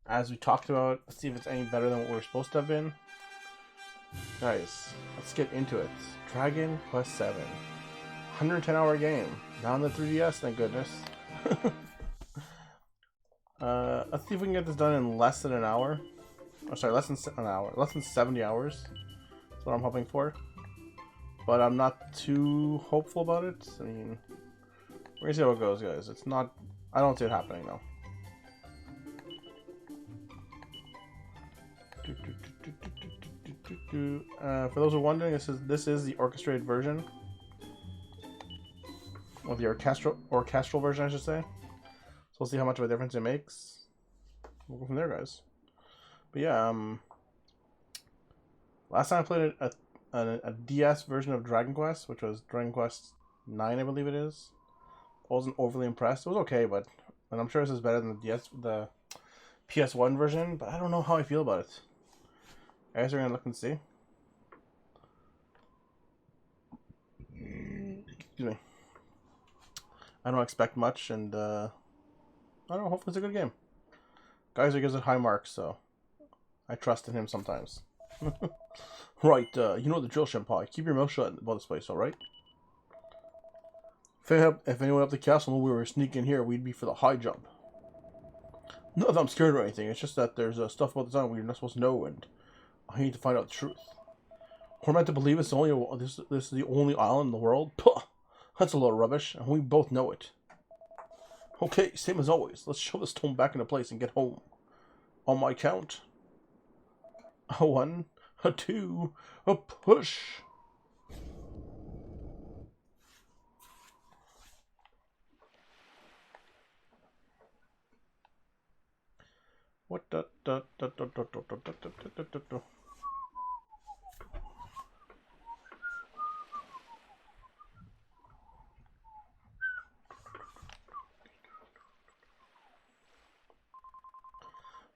as we talked about. Let's see if it's any better than what we're supposed to have been. Guys, let's get into it. Dragon Quest VII. 110-hour game. Now on the 3DS, thank goodness. Let's see if we can get this done in less than an hour. Oh, sorry, less than an hour. Less than 70 hours. That's what I'm hoping for. But I'm not too hopeful about it. I mean, we're gonna see how it goes, guys. It's not... I don't see it happening, though. For those who are wondering, this is the orchestrated version. Or the orchestral version, I should say. So we'll see how much of a difference it makes. We'll go from there, guys. But yeah, last time I played a DS version of Dragon Quest, which was Dragon Quest 9, I believe it is. I wasn't overly impressed. It was okay, but and I'm sure this is better than the PS1 version. But I don't know how I feel about it. You guys are gonna look and see. Excuse me. I don't expect much, and I don't know. Hopefully, it's a good game. Geyser gives it high marks, so I trust in him sometimes. Right, you know the drill, Shenpai. Keep your mouth shut about this place, alright? If anyone up the castle knew we were sneaking here, we'd be for the high jump. Not that I'm scared or anything, it's just that there's stuff about this island we're not supposed to know, and I need to find out the truth. We're meant to believe this is the only island in the world? Puh! That's a lot of rubbish, and we both know it. Okay, same as always. Let's shove this stone back into place and get home. On my count. A 1, a 2, a push. What da da da da da da da da da da da.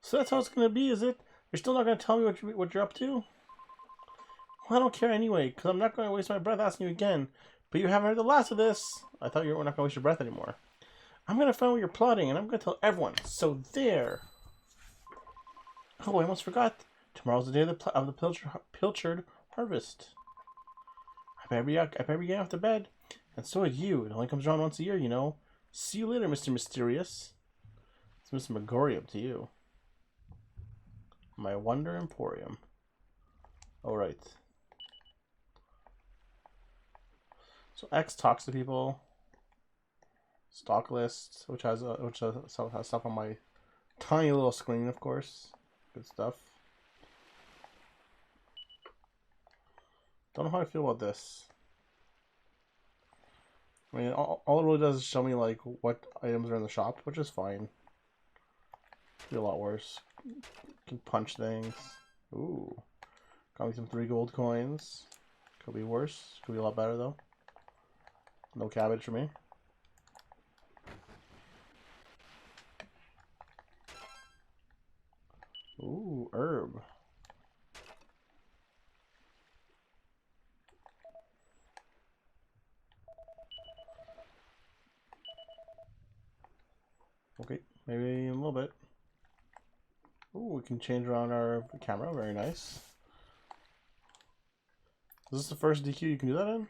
So that's how it's gonna be, is it? You're still not gonna tell me what you're up to? Well, I don't care anyway, because I'm not going to waste my breath asking you again. But you haven't heard the last of this. I thought you were not going to waste your breath anymore. I'm going to find what you're plotting, and I'm going to tell everyone. So there. Oh, I almost forgot. Tomorrow's the day of the pilchard harvest. I better be getting off to bed. And so would you. It only comes around once a year, you know. See you later, Mr. Mysterious. It's Mr. McGorry up to you. My Wonder Emporium. Alright. So X talks to people. Stock list, which has stuff on my tiny little screen, of course. Good stuff. Don't know how I feel about this. I mean, all it really does is show me like what items are in the shop, which is fine. Could be a lot worse. Can punch things. Ooh, got me some 3 gold coins. Could be worse. Could be a lot better though. No cabbage for me. Ooh, herb. Okay, maybe a little bit. Ooh, we can change around our camera. Very nice. Is this the first DQ you can do that in?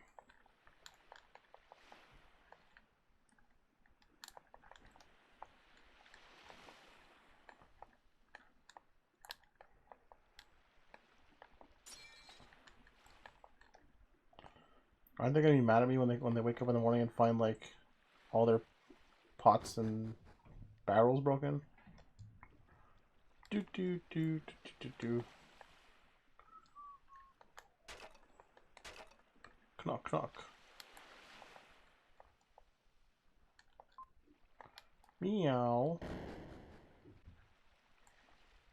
Aren't they gonna be mad at me when they wake up in the morning and find like all their pots and barrels broken? Do do do do do do. Knock knock. Meow.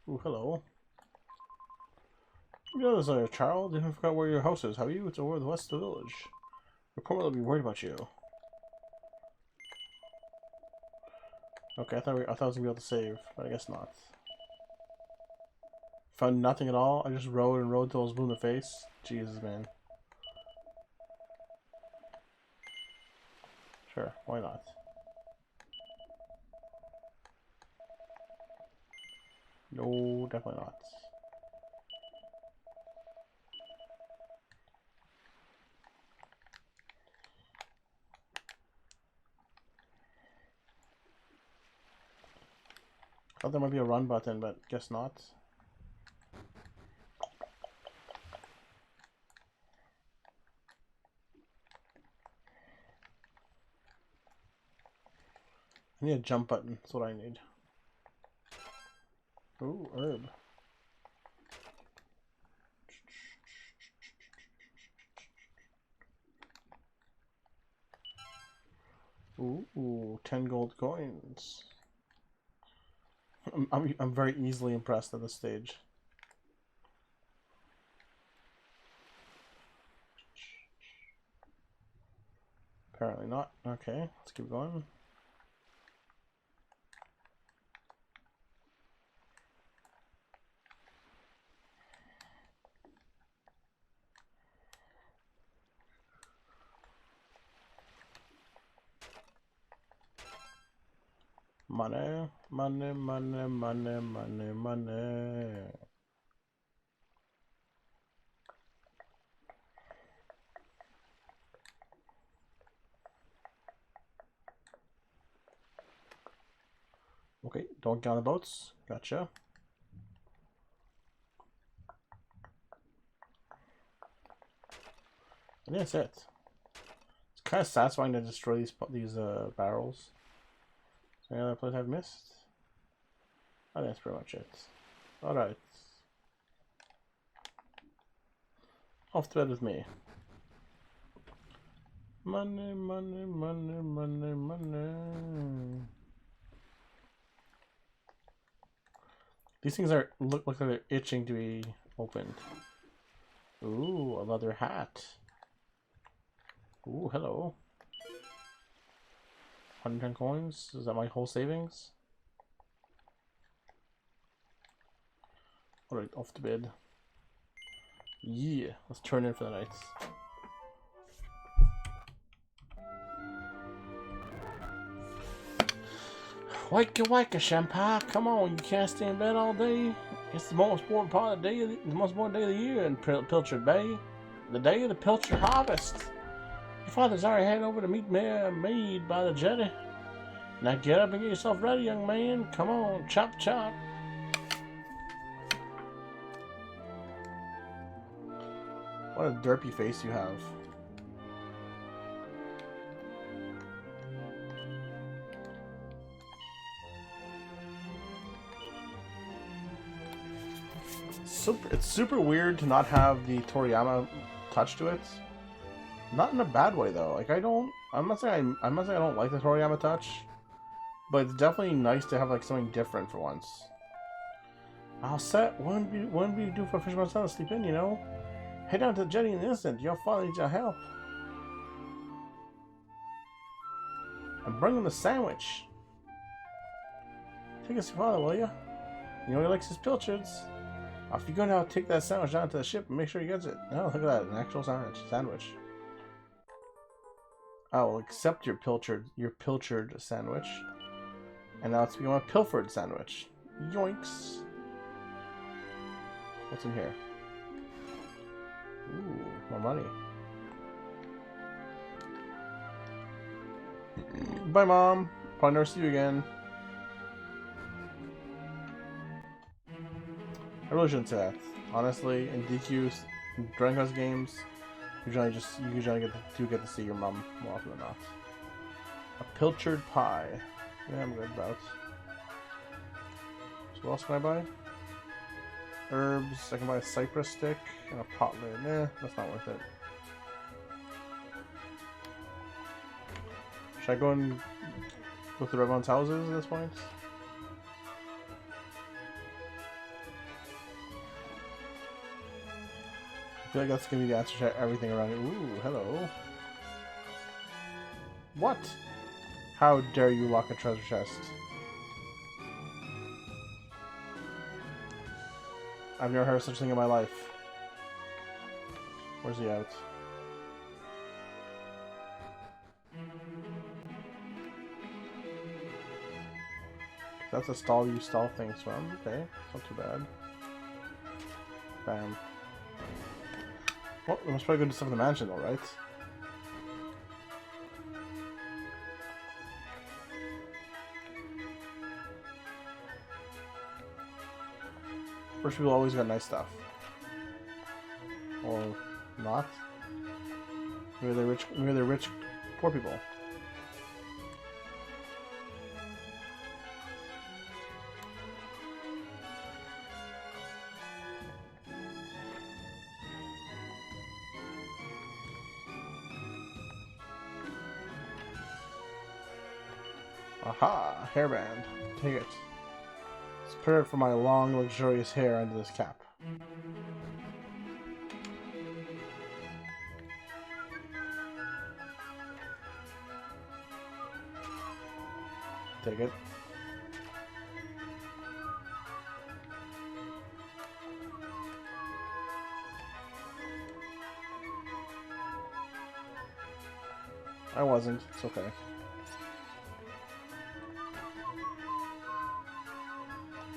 Ooh, hello. You know this, child. You forgot where your house is, have you? It's over the west of the village. Your poor mother will be worried about you. Okay, I thought I was gonna be able to save, but I guess not. Found nothing at all. I just rode and rode till I was blue in the face. Jesus, man. Sure, why not? No, definitely not. Thought there might be a run button, but guess not. I need a jump button. That's what I need. Ooh, herb. Ooh, 10 gold coins. I'm very easily impressed at this stage. Apparently not. Okay, let's keep going. Money, money, money, money, money, money. Okay, don't get on the boats. Gotcha. And that's it. It's kind of satisfying to destroy these barrels. Is there any other place I've missed? I think that's pretty much it. Alright. Off to bed with me. Money, money, money, money, money. These things look like they're itching to be opened. Ooh, a leather hat. Ooh, hello. 110 coins? Is that my whole savings? Alright, off to bed. Yeah, let's turn in for the night. Wakey wakey, Shampaa, come on, you can't stay in bed all day. It's the most important part of the day, the most important day of the year in Pilchard Bay. The day of the Pilchard harvest. Your father's already headed over to meet Maid by the jetty. Now get up and get yourself ready, young man. Come on, chop chop. What a derpy face you have. It's super weird to not have the Toriyama touch to it. Not in a bad way though. Like I'm not saying I don't like the Toriyama touch, but it's definitely nice to have like something different for once. All set. When do you do for Fisherman's Son to sleep in? You know, head down to the jetty in an instant. Your father needs your help. And bring him the sandwich. Take us to your father, will you? You know he likes his pilchards. Off you go now. Take that sandwich down to the ship and make sure he gets it. Oh, look at that, an actual sandwich. I will accept your pilchard sandwich. And now it's become a pilfered sandwich. Yoinks. What's in here? Ooh, more money. Bye, Mom. Probably never see you again. I really shouldn't say that. Honestly, in DQs, in Dragon Quest games, you usually get to see your mom more often than not. A pilchard pie. Yeah, I'm good about. So what else can I buy? Herbs. I can buy a cypress stick and a pot lid. Nah, that's not worth it. Should I go and go through everyone's houses at this point? I feel like that's gonna be the answer to everything around it. Ooh, hello. What? How dare you lock a treasure chest? I've never heard of such a thing in my life. Where's he out? That's a stall you stall things from. Okay, not too bad. Bam. Well, we must probably go do stuff in the mansion though, right? Rich people always got nice stuff. Or not. Maybe they're rich poor people. Aha! Hairband. Take it. It's perfect for my long, luxurious hair under this cap. Take it. I wasn't. It's okay.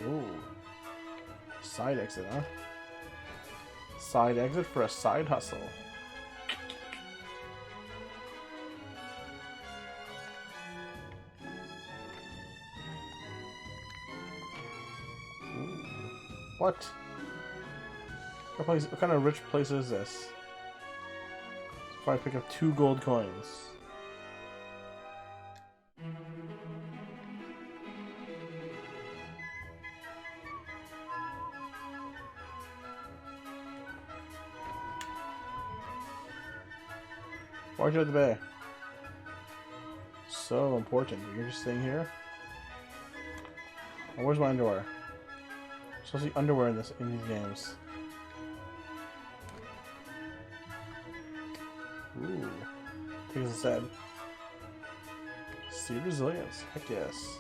Ooh. Side exit, huh? Side exit for a side hustle. Ooh. What? What kind of rich place is this? If I pick up 2 gold coins. Why'd you at the bay? So important. You're just sitting here? Oh, where's my underwear? I'm supposed to see underwear in these games. Ooh. Take it instead. See resilience. Heck yes.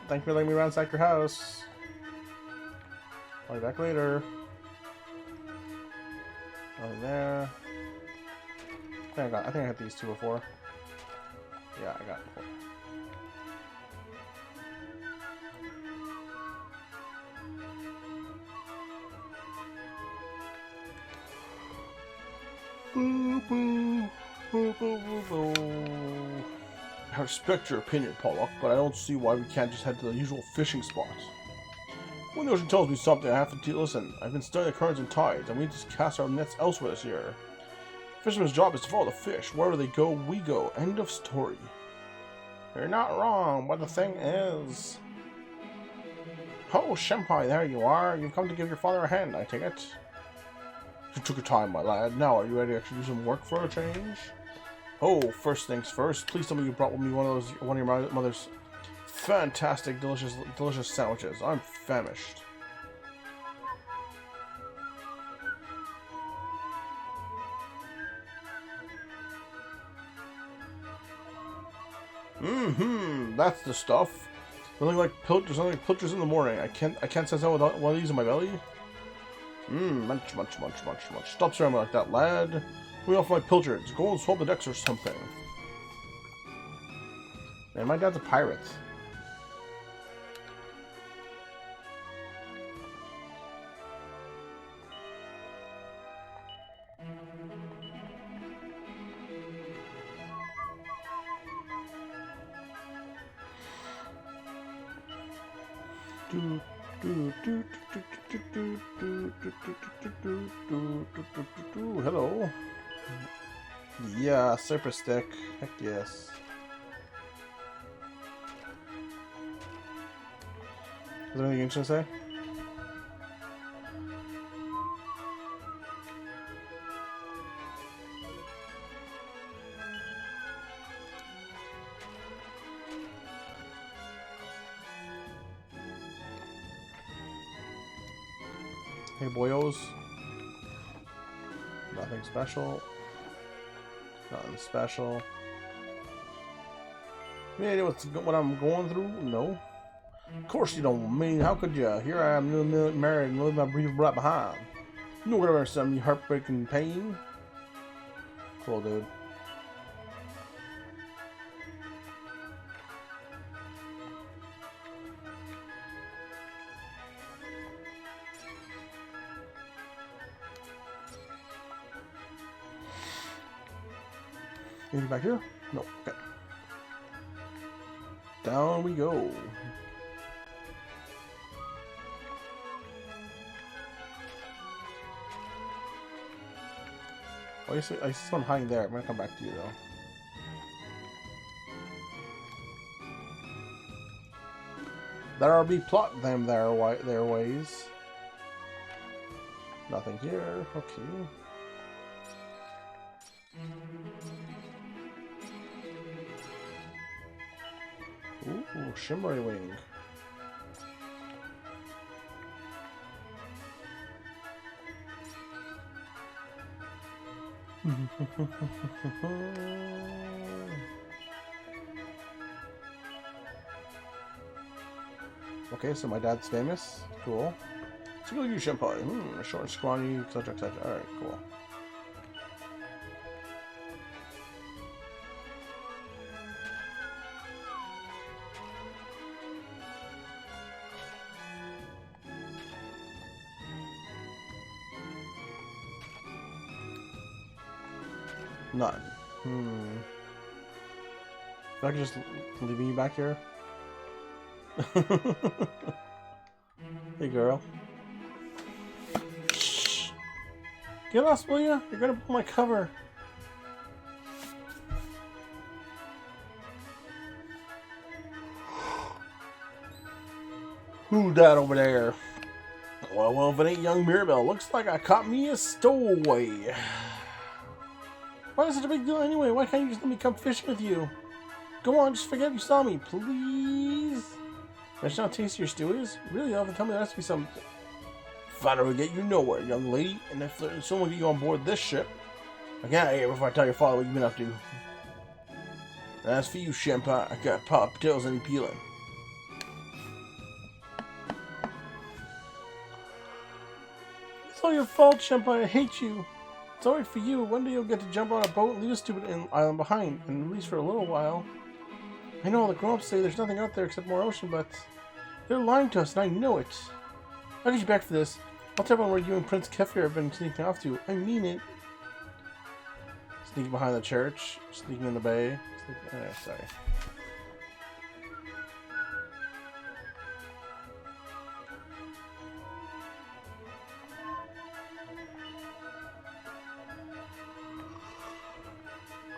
Thank you for letting me ransack your house. I'll be back later. Nothing there. I think I had these 2 before. Yeah, I got it before. Boo boo boo boo boo boo. I respect your opinion, Pollock, but I don't see why we can't just head to the usual fishing spot. When the ocean tells me something, I have to listen. I've been studying the currents and tides, and we just cast our nets elsewhere this year. Fisherman's job is to follow the fish. Wherever they go, we go. End of story. You're not wrong, but the thing is... Oh, Senpai, there you are. You've come to give your father a hand, I take it. You took your time, my lad. Now, are you ready to actually do some work for a change? Oh, first things first. Please tell me you brought me one of your mother's fantastic, delicious sandwiches. I'm famished. That's the stuff. There's nothing like pilchers in the morning. I can't sense out without one of these in my belly. Munch, munch, munch, munch, munch. Stop staring at me like that, lad. We off my pilchards. Go and swap the decks or something. Man, my dad's a pirate. Hello. Yeah, Cypress stick. Heck yes. Is there anything interesting to say? Hey, boyos. Nothing special. Nothing special. Any idea what I'm going through? No. Of course you don't. I mean, how could you? Here I am, newly married, and leaving my brief right behind. You know what I understand me heartbreaking pain? Cool, dude. Anything back here? No. Okay. Down we go. Oh, I see someone hiding there. I'm gonna come back to you though. There be plot them their ways. Nothing here. Okay. Ooh, shimmery wing. Okay, so my dad's famous. Cool. So go you, Senpai. Short and scrawny, etc., etc. Alright, cool. None. If I could just leave you back here. Hey, girl. Shh. Get lost, will ya? You're gonna pull my cover. Who that over there? Well, if it ain't young Mirabelle, looks like I caught me a stowaway. Why is it a big deal anyway? Why can't you just let me come fishing with you? Go on, just forget you saw me, please. Imagine how tasty your stew is. Really, all the time there has to be some fighter will get you nowhere, young lady. And if someone get you on board this ship, I can't hear before I tell your father what you've been up to. And as for you, Senpai, I got pop potatoes and peeling. It's all your fault, Senpai. I hate you. It's alright for you. One day you'll get to jump on a boat and leave a stupid island behind, and at least for a little while. I know all the grown-ups say there's nothing out there except more ocean, but they're lying to us, and I know it. I'll get you back for this. I'll tell everyone where you and Prince Kefir have been sneaking off to. I mean it. Sneaking behind the church, sneaking in the bay. Sorry.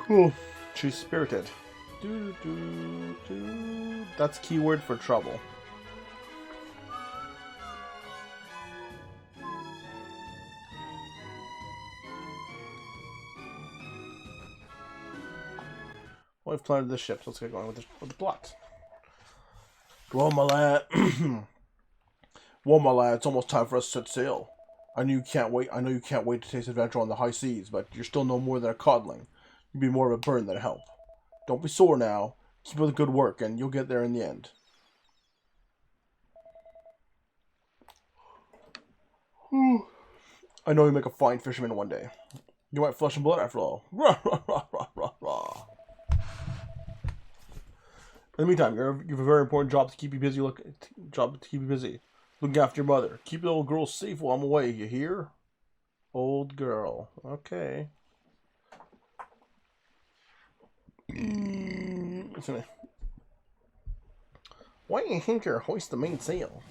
Cool. She's spirited. That's keyword for trouble. Well, we've planted this ship, so let's get going with the plot. Well, my lad. Well, my lad, it's almost time for us to set sail. I know you can't wait to taste adventure on the high seas, but you're still no more than a codling. You'd be more of a burden than a help. Don't be sore now. Keep up the good work, and you'll get there in the end. I know you'll make a fine fisherman one day. You might flesh and blood after all. Rah, rah, rah, rah, rah, rah. In the meantime, you have a very important job to keep you busy. Looking after your mother. Keep the old girl safe while I'm away. You hear? Old girl. Okay. Why don't you hinker hoist the main sail?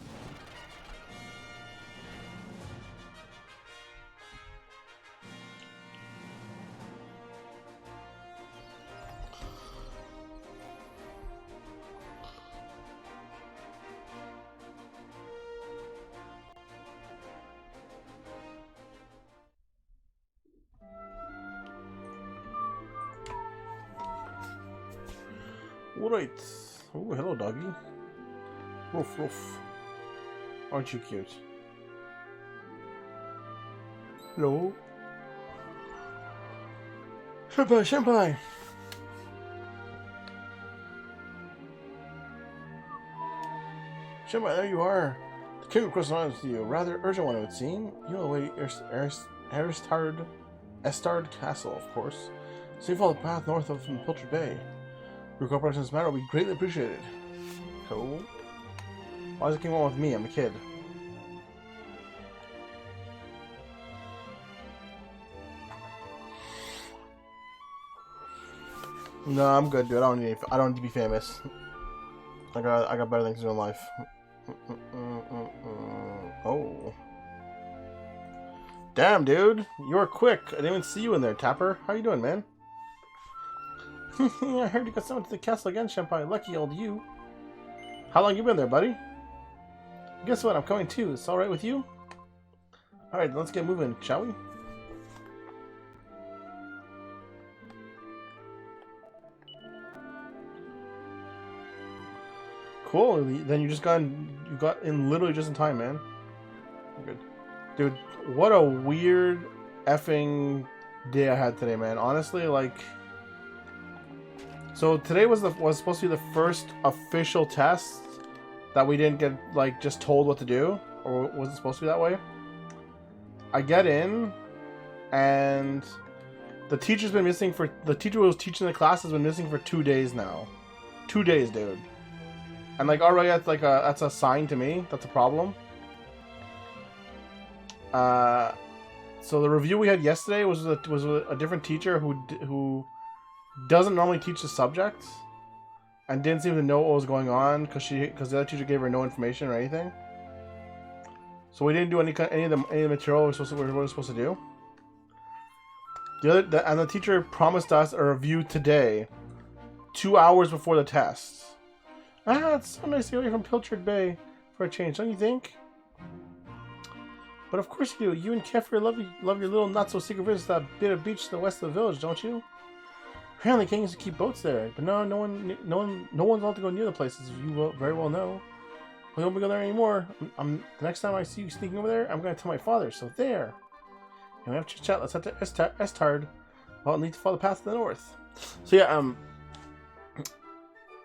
Alright. Oh, hello, doggy. Roof, roof. Aren't you cute? Hello. Senpai, senpai. Senpai, there you are. The king requests an audience with you. A rather urgent one, it would seem. You await Estard Castle, of course. So you follow the path north of Pilchard Bay. Your cooperation in this matter will be greatly appreciated. Cool. Why does it keep on with me? I'm a kid. No, I'm good, dude. I don't need to be famous. I got better things to do in life. Oh. Damn, dude. You were quick. I didn't even see you in there, Tapper. How you doing, man? I heard you got summoned to the castle again, Senpai. Lucky old you. How long you been there, buddy? Guess what? I'm coming too. It's alright with you? Alright, let's get moving, shall we? Cool. Then you got in literally just in time, man. Good. Dude, what a weird effing day I had today, man. Honestly, like, so today was supposed to be the first official test that we didn't get like just told what to do, or was it supposed to be that way? I get in, and the teacher who was teaching the class has been missing for 2 days now. 2 days, dude. And like already that's a sign to me. That's a problem. So the review we had yesterday was a different teacher who doesn't normally teach the subject and didn't seem to know what was going on because the other teacher gave her no information or anything. So we didn't do any of the material we were supposed to do. And the teacher promised us a review today, 2 hours before the test. It's so nice to get away from Pilchard Bay for a change, don't you think? But of course you do. You and Kefir love your little not-so-secret visit to that bit of beach to the west of the village, don't you? Apparently King used to keep boats there, but no one's allowed to go near the places, as you very well know. We won't go there anymore. The next time I see you sneaking over there, I'm going to tell my father, so there. And we have chit-chat. Let's head to Estard. Well, I'll need to follow the path to the north. So yeah,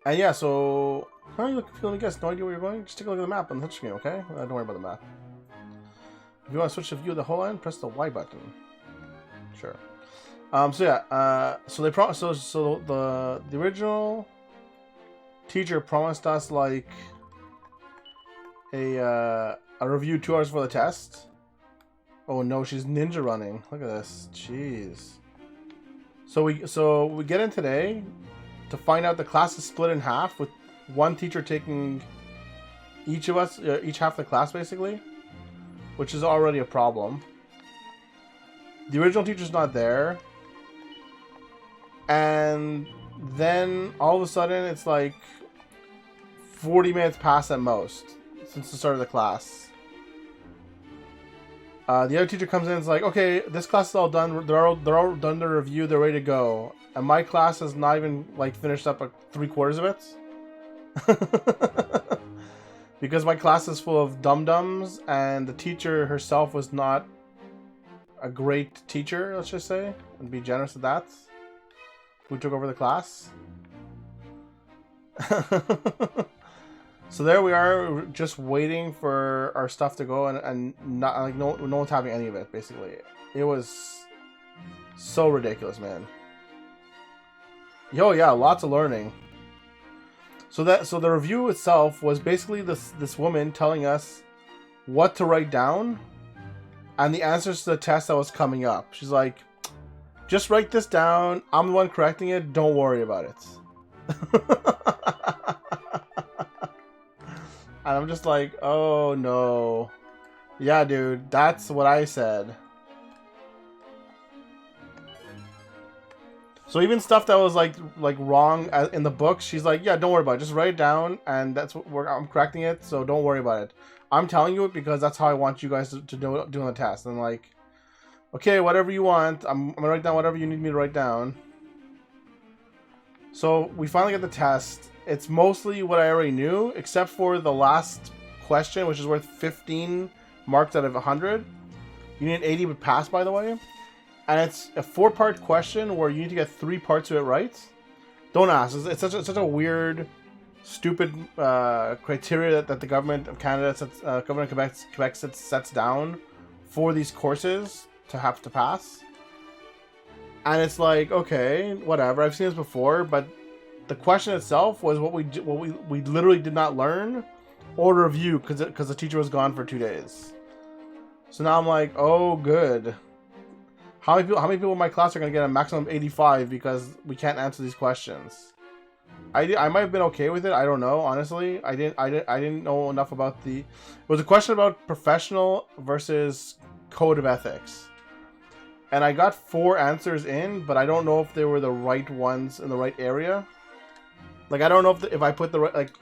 and yeah, so how are you feeling? Guess no idea where you're going. Just take a look at the map on the touchscreen, okay? Don't worry about the map. If you want to switch the view of the whole line, press the Y button. Sure. So yeah, so they the original teacher promised us like a review 2 hours before the test. Oh no, she's ninja running. Look at this. Jeez. So we get in today to find out the class is split in half, with one teacher taking each half of the class basically, which is already a problem. The original teacher's not there, and then all of a sudden it's like 40 minutes past at most since the start of the class. The other teacher comes in and is like, okay, this class is all done. They're all done their review. They're ready to go. And my class has not even like finished up like 3/4 of it. Because my class is full of dum-dums, and the teacher herself was not a great teacher, let's just say, and be generous with that, who took over the class. So there we are, just waiting for our stuff to go, and not like no one's having any of it. Basically, it was so ridiculous, man. Yo, yeah, lots of learning. So the review itself was basically this woman telling us what to write down and the answers to the test that was coming up. She's like, just write this down. I'm the one correcting it. Don't worry about it. And I'm just like, oh no. Yeah, dude, that's what I said. So even stuff that was like wrong in the book, she's like, yeah, don't worry about it. Just write it down, and that's what I'm correcting it. So don't worry about it. I'm telling you it because that's how I want you guys to do on the test. And like, okay, whatever you want. I'm gonna write down whatever you need me to write down. So we finally get the test. It's mostly what I already knew, except for the last question, which is worth 15 marks out of 100. You need an 80 to pass, by the way. And it's a 4-part question where you need to get 3 parts of it right. Don't ask. It's such a weird, stupid criteria that the government of Canada government of Quebec sets down for these courses to have to pass. And it's like, okay, whatever. I've seen this before, but the question itself was what we literally did not learn or review because the teacher was gone for 2 days. So now I'm like, oh, good. How many people in my class are gonna get a maximum of 85 because we can't answer these questions? I might have been okay with it. I don't know, honestly. I didn't know enough about the. It was a question about professional versus code of ethics, and I got 4 answers in, but I don't know if they were the right ones in the right area. Like, I don't know if I put the right, like,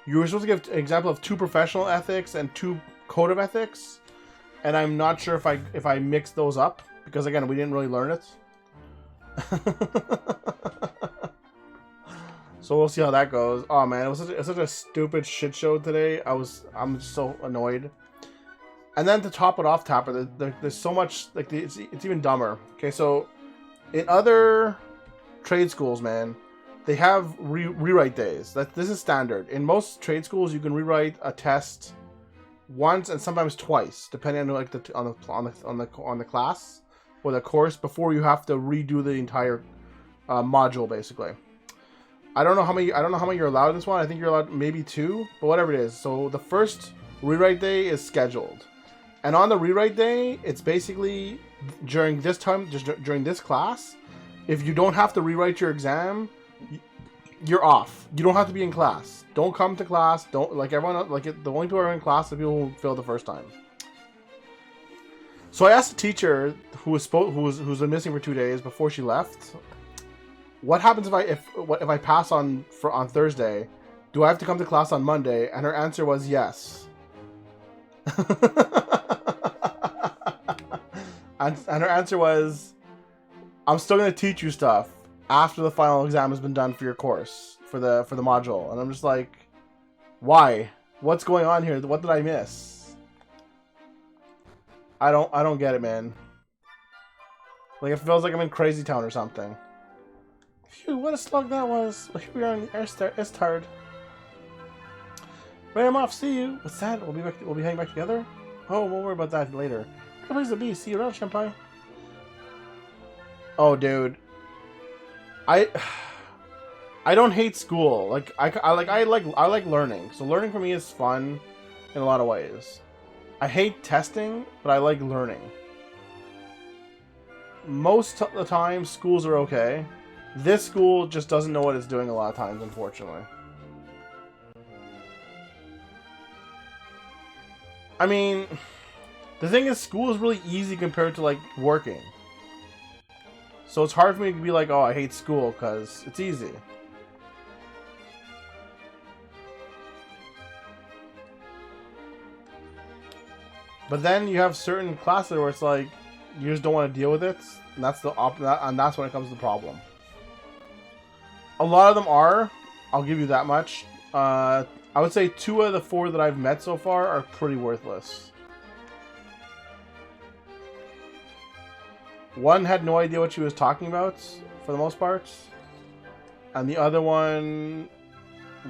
you were supposed to give an example of 2 professional ethics and 2 code of ethics, and I'm not sure if I mixed those up because, again, we didn't really learn it. So we'll see how that goes. Oh man, it was such a stupid shit show today. I'm so annoyed. And then to top it off, Tapper, there's so much, like, it's even dumber. Okay, so in other trade schools, man, they have rewrite days. This is standard. In most trade schools, you can rewrite a test once and sometimes twice, depending on on the class or the course, before you have to redo the entire module, basically. I don't know how many you're allowed in this one. I think you're allowed maybe 2, but whatever it is. So the first rewrite day is scheduled. And on the rewrite day, it's basically during this time, just during this class, if you don't have to rewrite your exam, you're off. You don't have to be in class. Don't come to class. Don't, like, everyone, like, the only people who are in class are the people who failed the first time. So I asked the teacher who's been missing for 2 days before she left, what happens if I pass on Thursday? Do I have to come to class on Monday? And her answer was yes. and her answer was, I'm still going to teach you stuff after the final exam has been done for your course, for the module. And I'm just like, why? What's going on here? What did I miss? I don't get it, man. Like, it feels like I'm in Crazy Town or something. Phew, what a slug that was. Well, here we are on Estard. Right, I'm off. See you. What's that? We'll be heading back together? Oh, we'll worry about that later. Good place to be. See you around, Senpai. Oh, dude. I don't hate school. Like, I like learning. So learning for me is fun in a lot of ways. I hate testing, but I like learning. Most of the time, schools are okay. This school just doesn't know what it's doing a lot of times, unfortunately. I mean, the thing is, school is really easy compared to, like, working. So it's hard for me to be like, oh, I hate school, because it's easy. But then you have certain classes where it's like, you just don't want to deal with it, and that's when it comes to the problem. A lot of them are. I'll give you that much. I would say 2 of the 4 that I've met so far are pretty worthless. One had no idea what she was talking about, for the most part. And the other one,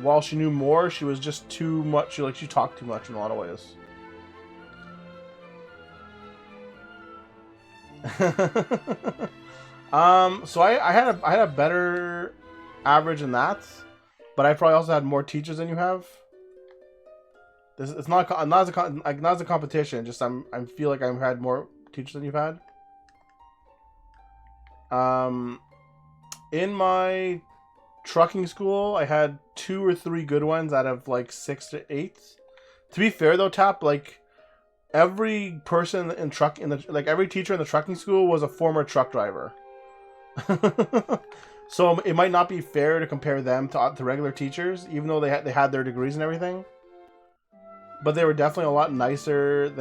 while she knew more, she was just too much. She talked too much in a lot of ways. So I had a better average than that, but I probably also had more teachers than you have. It's not as a competition. Just I feel like I've had more teachers than you've had. In my trucking school, I had 2 or 3 good ones out of like 6 to 8. To be fair though, Tap, like, every person every teacher in the trucking school was a former truck driver. So it might not be fair to compare them to regular teachers, even though they had their degrees and everything. But they were definitely a lot nicer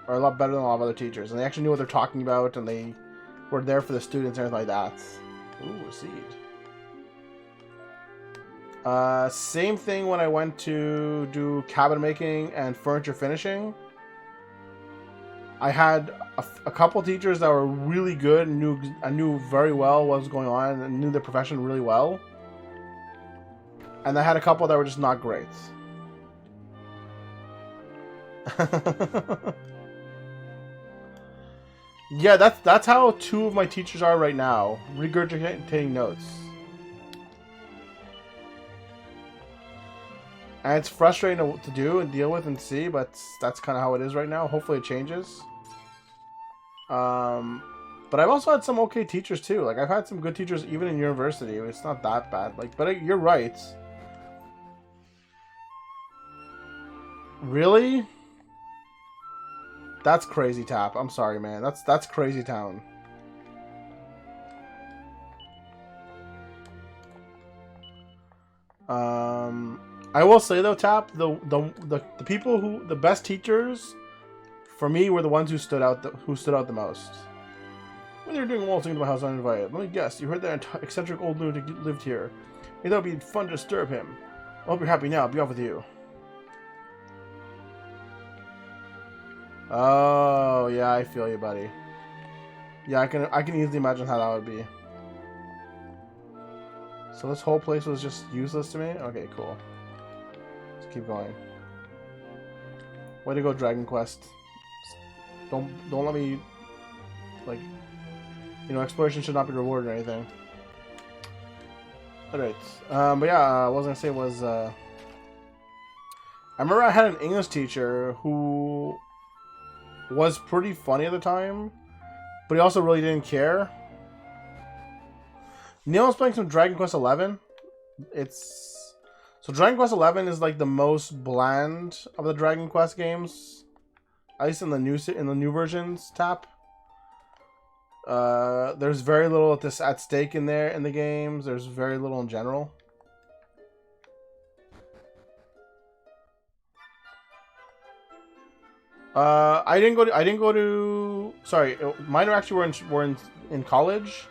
or a lot better than a lot of other teachers, and they actually knew what they're talking about, and they were there for the students and everything like that. Ooh, a seed. Same thing when I went to do cabinet making and furniture finishing. I had a couple teachers that were really good and knew very well what was going on and knew the profession really well. And I had a couple that were just not great. Yeah, that's how two of my teachers are right now, regurgitating notes. And it's frustrating to do and deal with and see, but that's kind of how it is right now. Hopefully it changes. But I've also had some okay teachers too. Like, I've had some good teachers even in university. It's not that bad. Like, but you're right. Really? That's crazy, Tap. I'm sorry, man. That's crazy town. I will say though, Tap, the people the best teachers for me were the ones who stood out the most. When you were doing waltzing into my house uninvited, let me guess, you heard that eccentric old lunatic lived here. You thought it'd be fun to disturb him. I hope you're happy now. I'll be off with you. Oh, yeah, I feel you, buddy. Yeah, I can easily imagine how that would be. So this whole place was just useless to me? Okay, cool. Let's keep going. Way to go, Dragon Quest. Don't let me, like, you know, exploration should not be rewarded or anything. Alright. But yeah, what I was gonna say was, I remember I had an English teacher who was pretty funny at the time, but he also really didn't care. Neil was playing some Dragon Quest XI. So Dragon Quest XI is like the most bland of the Dragon Quest games, at least in the new versions. Tap. There's very little at stake in the games. There's very little in general. I didn't go to. Sorry, mine actually were in college.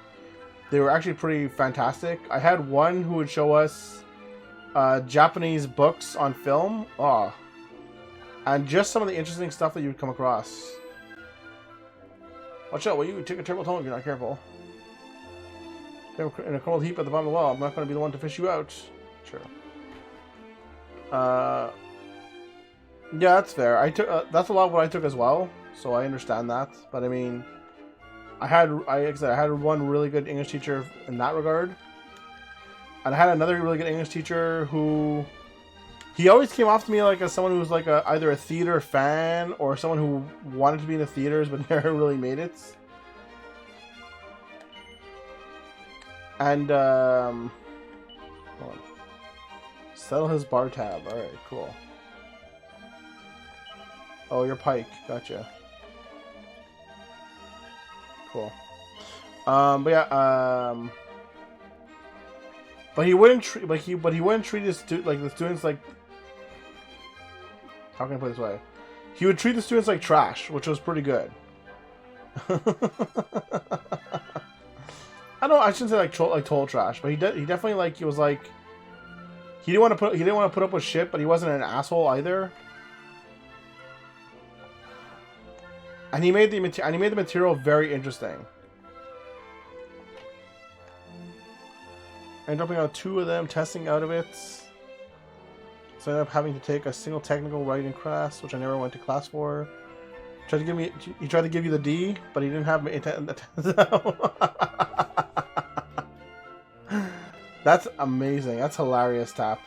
They were actually pretty fantastic. I had one who would show us Japanese books on film. Oh, and just some of the interesting stuff that you would come across. Watch out! Will you take a terrible tone if you're not careful? In a cold heap at the bottom of the well. I'm not going to be the one to fish you out. Sure. Yeah, that's fair. I took that's a lot of what I took as well, so I understand that. But I mean, I had one really good English teacher in that regard, and I had another really good English teacher who he always came off to me like as someone who was like either a theater fan or someone who wanted to be in the theaters but never really made it. And hold on. Settle his bar tab. All right, cool. Oh, you're Pike. Gotcha. Cool. But yeah, but he wouldn't treat he wouldn't treat the students like, how can I put it this way? He would treat the students like trash, which was pretty good. I shouldn't say like total trash, but he definitely he was like he didn't want to put up with shit, but he wasn't an asshole either. And he made the material very interesting. And dropping out 2 of them, testing out of it. So I ended up having to take a single technical writing class, which I never went to class for. He tried to give you the D, but he didn't have me. That's amazing. That's hilarious, Tap.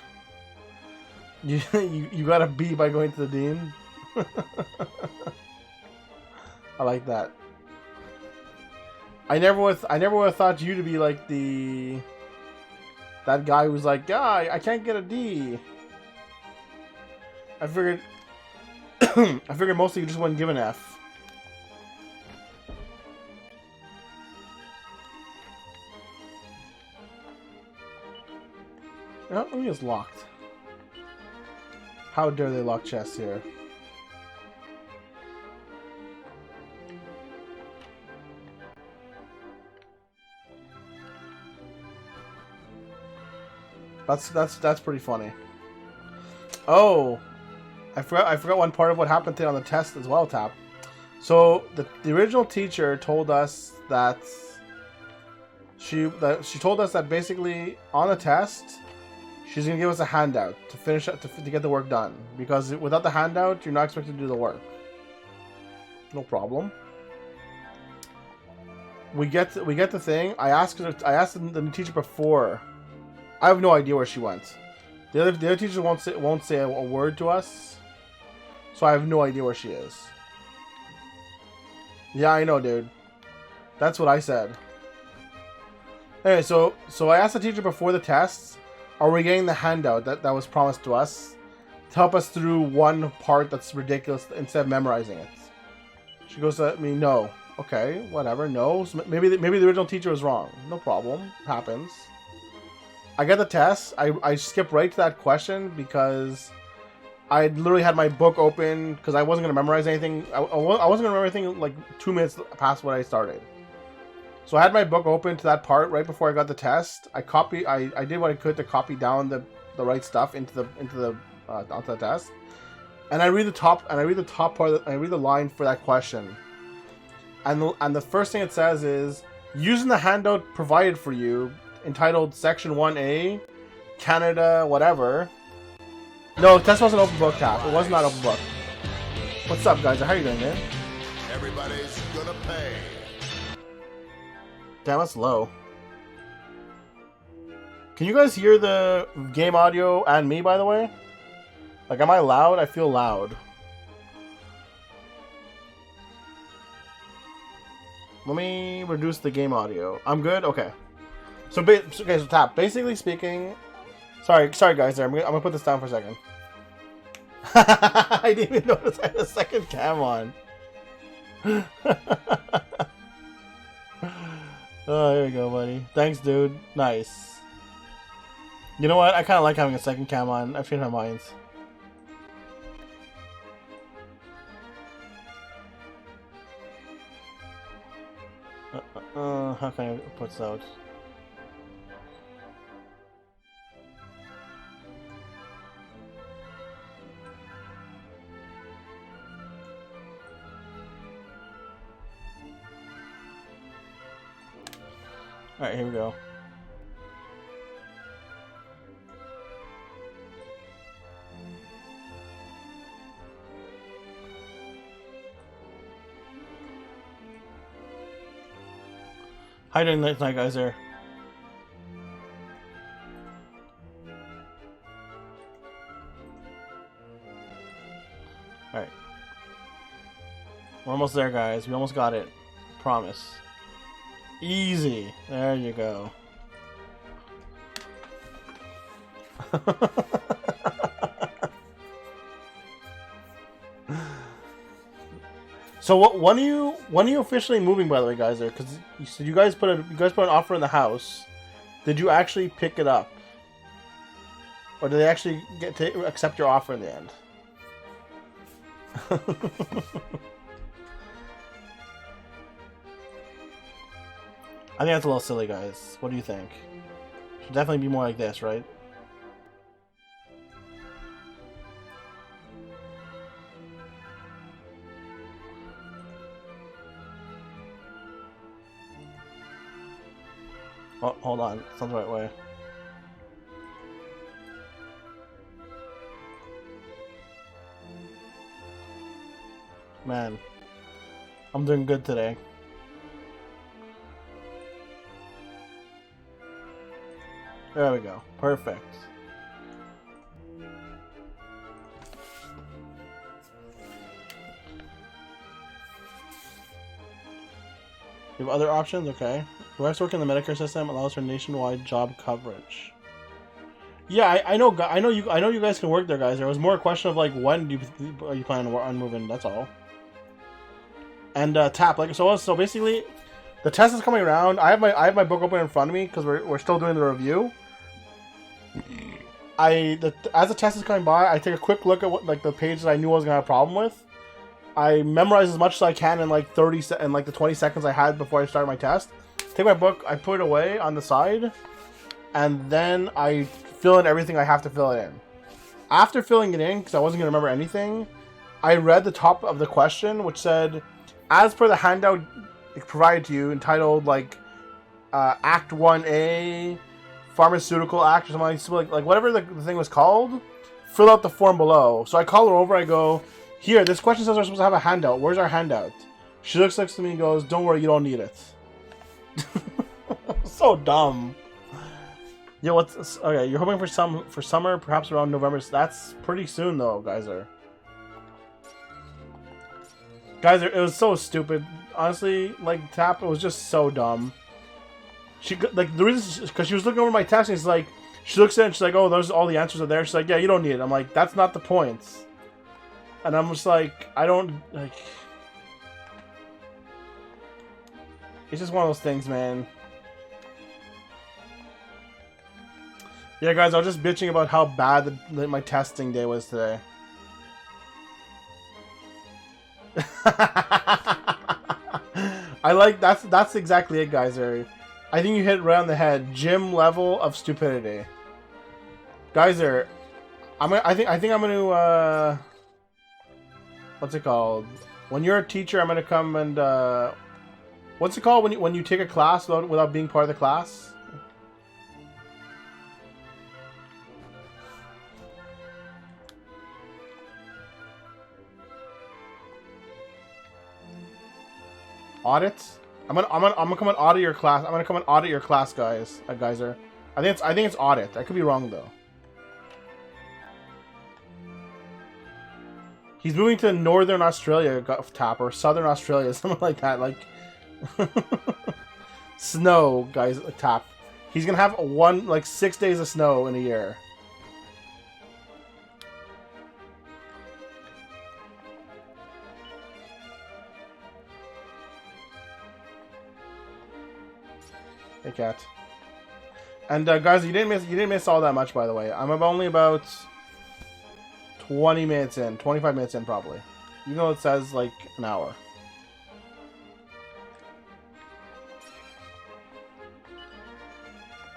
You got a B by going to the dean. I like that. I never would have thought you to be like that guy who's like, yeah, I can't get a D. I figured mostly you just wouldn't give an F. Oh, let me just locked. How dare they lock chests here? That's pretty funny. Oh, I forgot one part of what happened today on the test as well, Tap. So the original teacher told us that she told us that basically on the test she's gonna give us a handout to finish up to get the work done, because without the handout you're not expected to do the work. No problem. We get the thing. I asked the teacher before. I have no idea where she went. The other teacher won't say a word to us, so I have no idea where she is. Yeah, I know, dude. That's what I said. Anyway, so I asked the teacher before the tests, are we getting the handout that was promised to us to help us through one part that's ridiculous instead of memorizing it? She goes to me, no. Okay, whatever, no. So maybe the original teacher was wrong. No problem. Happens. I get the test. I skip right to that question because I literally had my book open because I wasn't going to memorize anything. I wasn't going to remember anything like 2 minutes past what I started. So I had my book open to that part right before I got the test. I did what I could to copy down the right stuff onto the test. And I read the top part. I read the line for that question. And the first thing it says is, using the handout provided for you, entitled Section 1A, Canada, whatever. No, test wasn't open book, Tap. It was not open book. What's up, guys? How are you doing, man? Everybody's gonna pay. Damn, that's low. Can you guys hear the game audio and me, by the way? Like, am I loud? I feel loud. Let me reduce the game audio. I'm good? Okay. So Tap. Basically speaking... Sorry guys, there. I'm gonna put this down for a second. I didn't even notice I had a second cam on. Oh, here we go, buddy. Thanks, dude. Nice. You know what? I kind of like having a second cam on. I've changed my mind. How can I put this out? Alright, here we go. How you doing tonight, guys? There. Alright. We're almost there, guys. We almost got it. Promise. Easy. There you go. So when are you officially moving, by the way, guys? There, because you said you guys put an offer in the house. Did you actually pick it up, or did they actually get to accept your offer in the end? I think that's a little silly, guys. What do you think? Should definitely be more like this, right? Oh, hold on. It's not the right way. Man, I'm doing good today. There we go. Perfect. You have other options? Okay. Your wife's work in the Medicare system allows for nationwide job coverage. Yeah, I know you guys can work there, guys. There was more a question of like when are you planning on moving? That's all. And Tap, like so basically, the test is coming around. I have my book open in front of me because we're still doing the review. As the test is coming by, I take a quick look at what the page that I knew I was gonna have a problem with. I memorize as much as I can in like the 20 seconds I had before I started my test. Take my book, I put it away on the side, and then I fill in everything I have to fill it in. After filling it in, because I wasn't gonna remember anything, I read the top of the question, which said, as per the handout provided to you, entitled like Act 1A, Pharmaceutical Act, or something like whatever the thing was called, fill out the form below. So I call her over, I go, here, this question says we're supposed to have a handout. Where's our handout? She looks next to me and goes, don't worry, you don't need it. So dumb. Yeah, what's okay? You're hoping for summer, perhaps around November. That's pretty soon, though, Geyser. Geyser, it was so stupid. Honestly, like Tap, it was just so dumb. She like the reason because she was looking over my text and she's like, she looks at it and she's like, oh, those all the answers are there. She's like, yeah, you don't need it. I'm like, that's not the point. And I'm just like, I don't like. It's just one of those things, man. Yeah, guys, I was just bitching about how bad my testing day was today. I like that's exactly it, guys. I think you hit it right on the head. Gym level of stupidity, Geyser. I think I'm gonna what's it called? When you're a teacher, I'm gonna come and what's it called when you take a class without being part of the class? Audit? I'm gonna come and audit your class. I'm gonna come and audit your class, guys. Geyser. I think it's audit. I could be wrong though. He's moving to Northern Australia, Tap, or Southern Australia, something like that. Like snow, guys. Tap. He's gonna have 6 days of snow in a year. Hey, cat. And guys, you didn't miss all that much, by the way. I'm only about 20 minutes in, 25 minutes in, probably. You know, it says like an hour.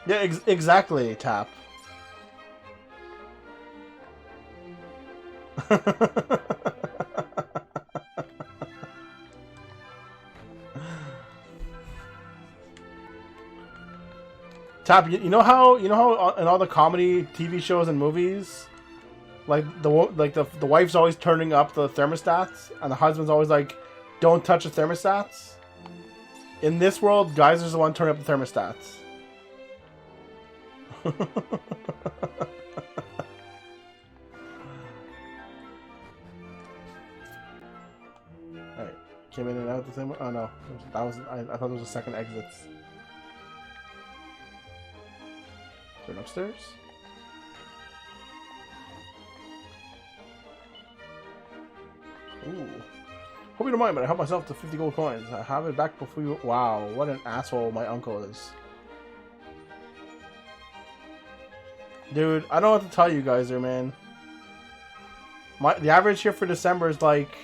Yeah, exactly, Tap. Tap, you know how in all the comedy TV shows and movies, like the wife's always turning up the thermostats, and the husband's always like, "Don't touch the thermostats." In this world, Geyser's the one turning up the thermostats. Alright, came in and out the same way. Oh no, that was I thought there was a second exit. Turn upstairs. Ooh. Hope you don't mind, but I helped myself to 50 gold coins. I have it back before you. Wow, what an asshole my uncle is. Dude, I don't know what to tell you guys there, man. The average here for December is like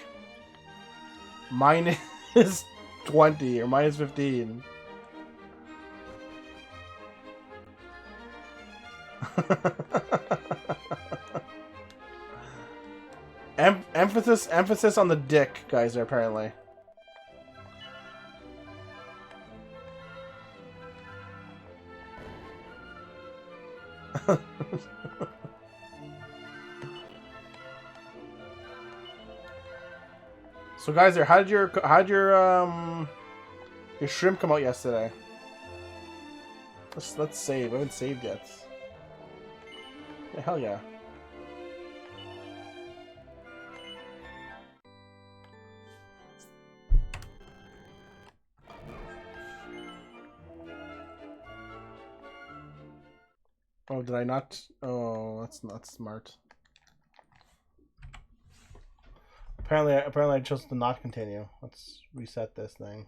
minus 20 or minus 15. Emphasis on the dick, guys, apparently. So, guys, how did your shrimp come out yesterday? Let's save. I haven't saved yet. Yeah, hell yeah. Oh, did I not? Oh, that's not smart. Apparently I chose to not continue. Let's reset this thing.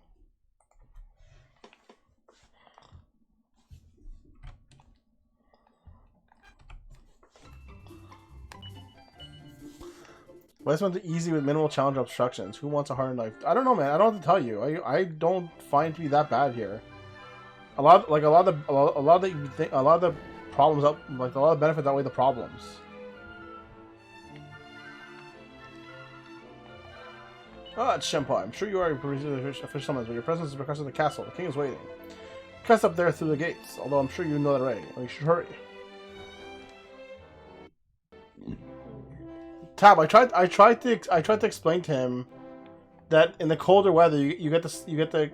Let's went to easy with minimal challenge obstructions. Who wants a hard knife? I don't know, man. I don't have to tell you. I don't find it to be that bad here. A lot of the problems up, like a lot of benefits outweigh the problems. Ah, it's Shenpai. I'm sure you are official summons, but your presence is requested at the castle. The king is waiting. Cast up there through the gates, although I'm sure you know that already. You should hurry. Tab, I tried to explain to him that in the colder weather you get to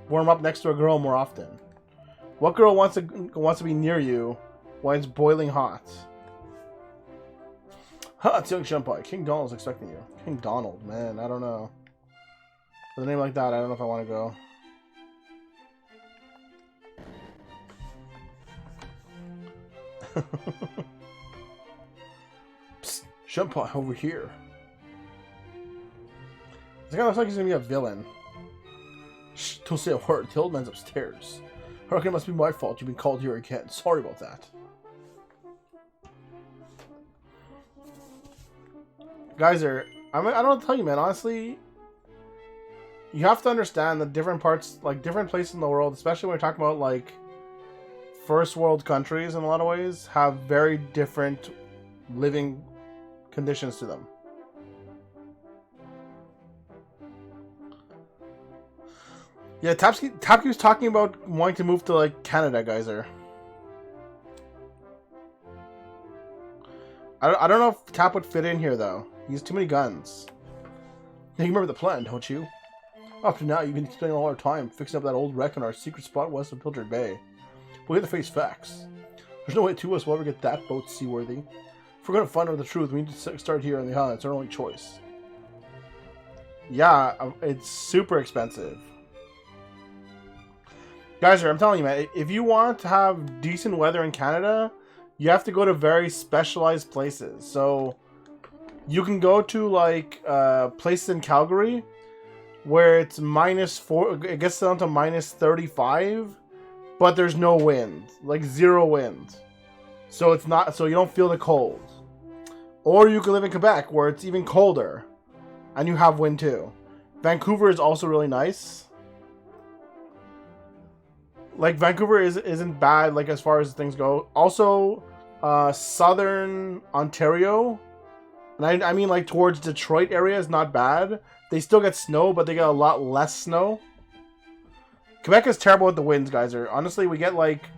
warm up next to a girl more often. What girl wants to be near you when it's boiling hot? Huh, it's young Shenpai. King Donald's expecting you. King Donald, man, I don't know. With a name like that, I don't know if I want to go. Psst, Shenpai, over here. This guy looks like he's gonna be a villain. Shh, don't say a word. The old man's upstairs. I reckon it must be my fault you've been called here again. Sorry about that. Geyser, I don't know what to tell you, man. Honestly, you have to understand that different parts, like different places in the world, especially when we're talking about like first world countries in a lot of ways, have very different living conditions to them. Yeah, Tap keeps talking about wanting to move to like Canada, Geyser. I don't know if Tap would fit in here though. He has too many guns. You remember the plan, don't you? Up to now, you've been spending all our time fixing up that old wreck in our secret spot west of Pilchard Bay. But we have to face facts. There's no way two of us will ever get that boat seaworthy. If we're going to find out the truth, we need to start here on the island. It's our only choice. Yeah, it's super expensive. Guys, I'm telling you, man, if you want to have decent weather in Canada, you have to go to very specialized places. So you can go to like places in Calgary where it's -4, it gets down to -35, but there's no wind, like zero wind. So it's not, so you don't feel the cold. Or you can live in Quebec where it's even colder and you have wind too. Vancouver is also really nice. Like Vancouver isn't bad like as far as things go. Also, southern Ontario, and I mean like towards Detroit area is not bad. They still get snow, but they get a lot less snow. Quebec is terrible with the winds, guys. Honestly, we get like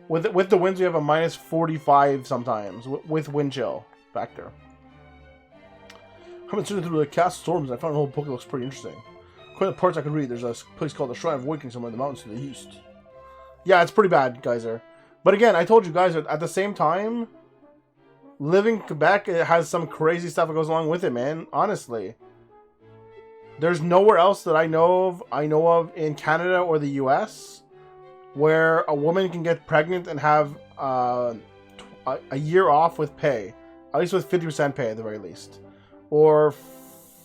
with the winds we have a -45 sometimes with wind chill factor. I've been sitting through the cast storms and I found an old book that looks pretty interesting. Quite the parts I could read. There's a place called the Shrine of Awakening somewhere in the mountains to the east. Yeah, it's pretty bad, Geyser. But again, I told you guys at the same time, living in Quebec, it has some crazy stuff that goes along with it, man. Honestly, there's nowhere else that I know of in Canada or the U.S. where a woman can get pregnant and have a year off with pay, at least with 50% pay at the very least, or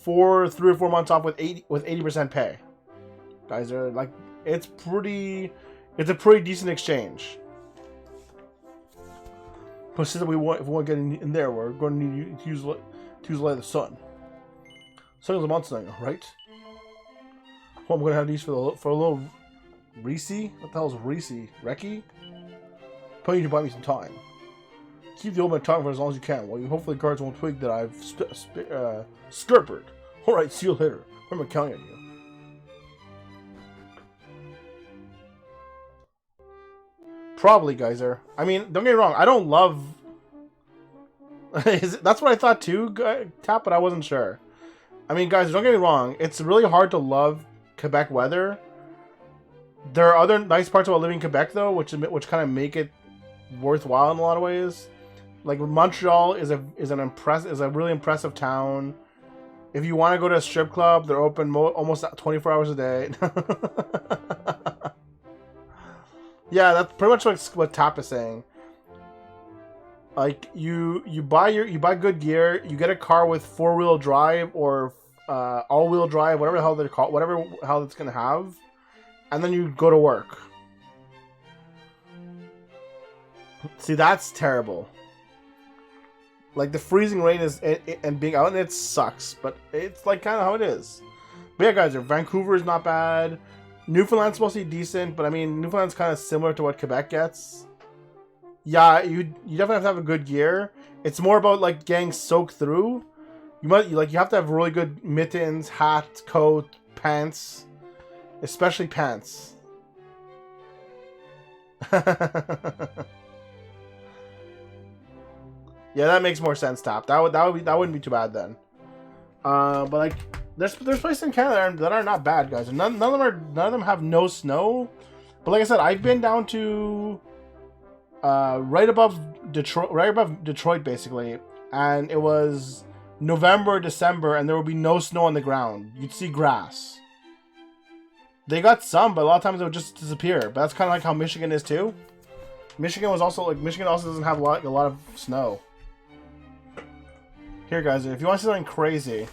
3 or 4 months off with 80% pay. Geyser, like it's a pretty decent exchange. But since if we want to get in there, we're going to need to use the light of the sun. Sun's a monster thing, right? Well, I'm going to have these for a little Reese. What the hell is Reese? Reki? Probably need to buy me some time. Keep the old man talking for as long as you can, while you hopefully guards won't twig that I've skirpered. Alright, see you later. Remember counting on you. Probably, Geyser. I mean, don't get me wrong. I don't love... That's what I thought too, Tap, but I wasn't sure. I mean, guys, don't get me wrong. It's really hard to love Quebec weather. There are other nice parts about living in Quebec, though, which kind of make it worthwhile in a lot of ways. Like Montreal is a really impressive town. If you want to go to a strip club, they're open almost 24 hours a day. Yeah, that's pretty much like what Tap is saying. Like you buy good gear, you get a car with 4-wheel drive or all-wheel drive, whatever the hell they're called, whatever hell it's gonna have, and then you go to work. See, that's terrible. Like the freezing rain and being out and it sucks, but it's like kind of how it is. But yeah, guys, Vancouver is not bad. Newfoundland's supposed to be decent, but I mean, Newfoundland's kind of similar to what Quebec gets. Yeah, you definitely have to have a good gear. It's more about like getting soaked through. You have to have really good mittens, hat, coat, pants, especially pants. Yeah, that makes more sense, Tap. That wouldn't be too bad then. But like, there's places in Canada that are not bad, guys. And none of them have no snow. But like I said, I've been down to right above Detroit basically, and it was November, December, and there would be no snow on the ground. You'd see grass. They got some, but a lot of times it would just disappear. But that's kind of like how Michigan is too. Michigan also doesn't have a lot of snow. Here, guys, if you want to see something crazy.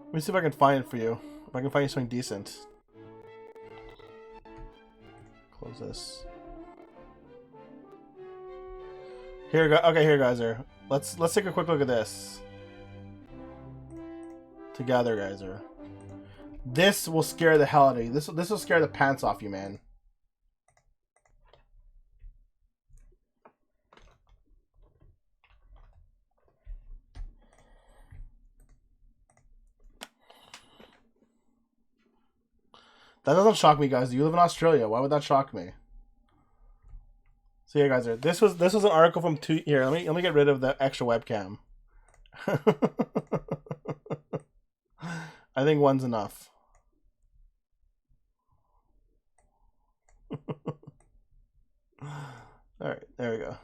Let me see if I can find it for you. If I can find you something decent. Close this. Here, okay, here, guys. Let's take a quick look at this. Together, guys. This will scare the hell out of you. This will scare the pants off you, man. That doesn't shock me, guys. You live in Australia. Why would that shock me? So yeah, guys, this was an article from here. Let me get rid of the extra webcam. I think one's enough. Alright, there we go.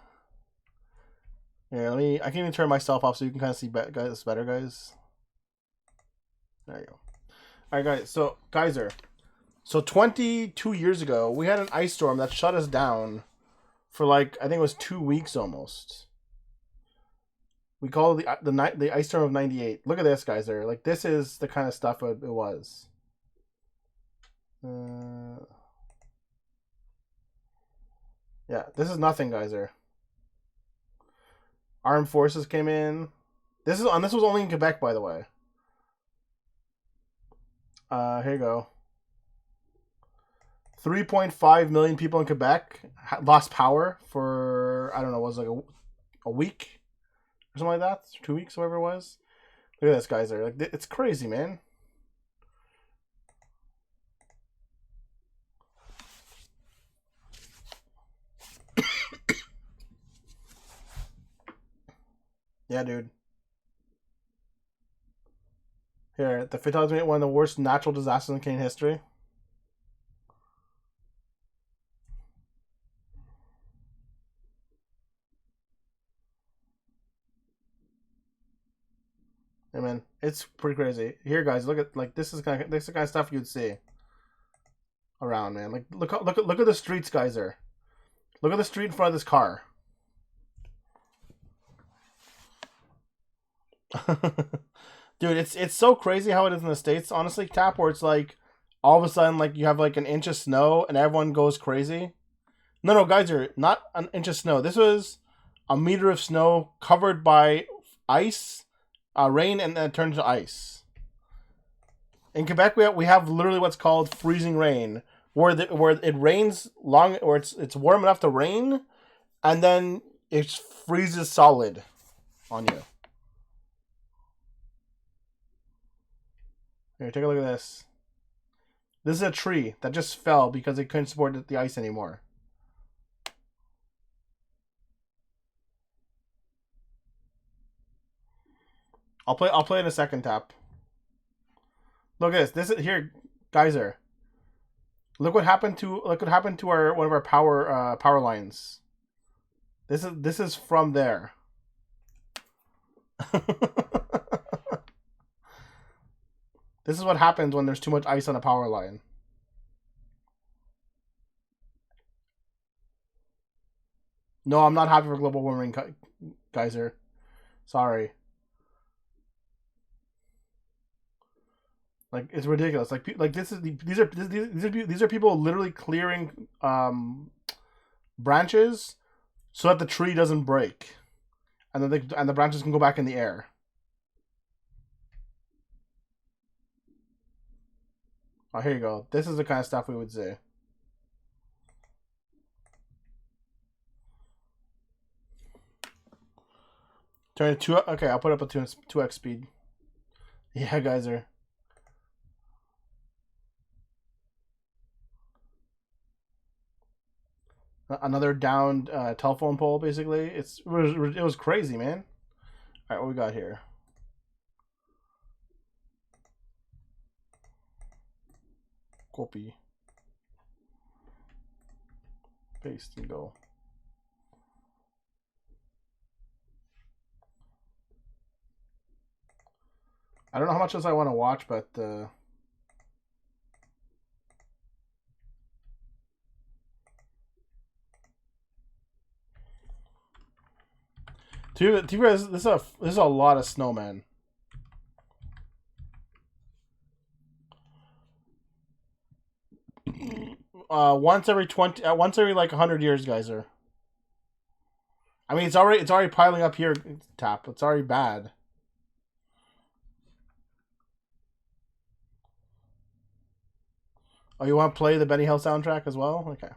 Here, I can even turn myself off so you can kind of see guys better, guys. There you go. Alright, guys, so Geyser. So 22 years ago, we had an ice storm that shut us down for like, I think it was 2 weeks almost. We call it the ice storm of '98. Look at this, guys. Like, this is the kind of stuff it was. Yeah, this is nothing, guys. Armed forces came in. This was only in Quebec, by the way. Here you go. 3.5 million people in Quebec lost power for, I don't know, was it like a week or something like that? 2 weeks, whatever it was. Look at this, guys. Like, it's crazy, man. Yeah, dude. Here, the fatalities made one of the worst natural disasters in Canadian history. Hey, man, it's pretty crazy. Here, guys, look at, like, this is the kind of stuff you'd see around, man. Like, look at the streets, guys. Look at the street in front of this car. Dude, it's so crazy how it is in the States, honestly, Tap, where it's like all of a sudden, like, you have like an inch of snow and everyone goes crazy. No, guys, not an inch of snow. This was a meter of snow covered by ice, rain, and then it turned to ice. In Quebec, we have literally what's called freezing rain, where it rains long, or it's warm enough to rain, and then it freezes solid on you. Here, take a look at this. This is a tree that just fell because it couldn't support the ice anymore. I'll play in a second, Tap. Look at this. This is here, Geyser. Look what happened to our one of our power lines. This is from there. This is what happens when there's too much ice on a power line. No, I'm not happy for global warming, Geyser. Sorry. Like, it's ridiculous. Like these are people literally clearing branches so that the tree doesn't break, and then the branches can go back in the air. Oh, here you go. This is the kind of stuff we would say. Turn it 2. Okay, I'll put up a 2x speed. Yeah, geyser. Another downed telephone pole, basically. It was crazy, man. All right, what we got here? Copy. Paste and go. I don't know how much else I want to watch, but this is a lot of snowmen. Once every like 100 years, geyser. I mean, it's already piling up here. Tap. It's already bad. Oh, you want to play the Benny Hill soundtrack as well? Okay.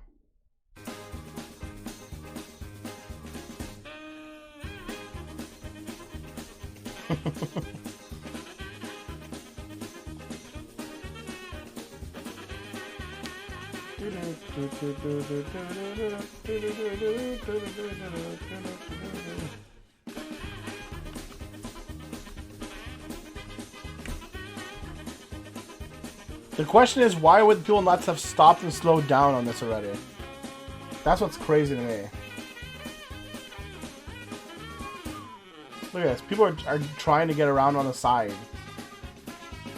The question is, why would people not have stopped and slowed down on this already? That's what's crazy to me. Look at this. People are trying to get around on the side.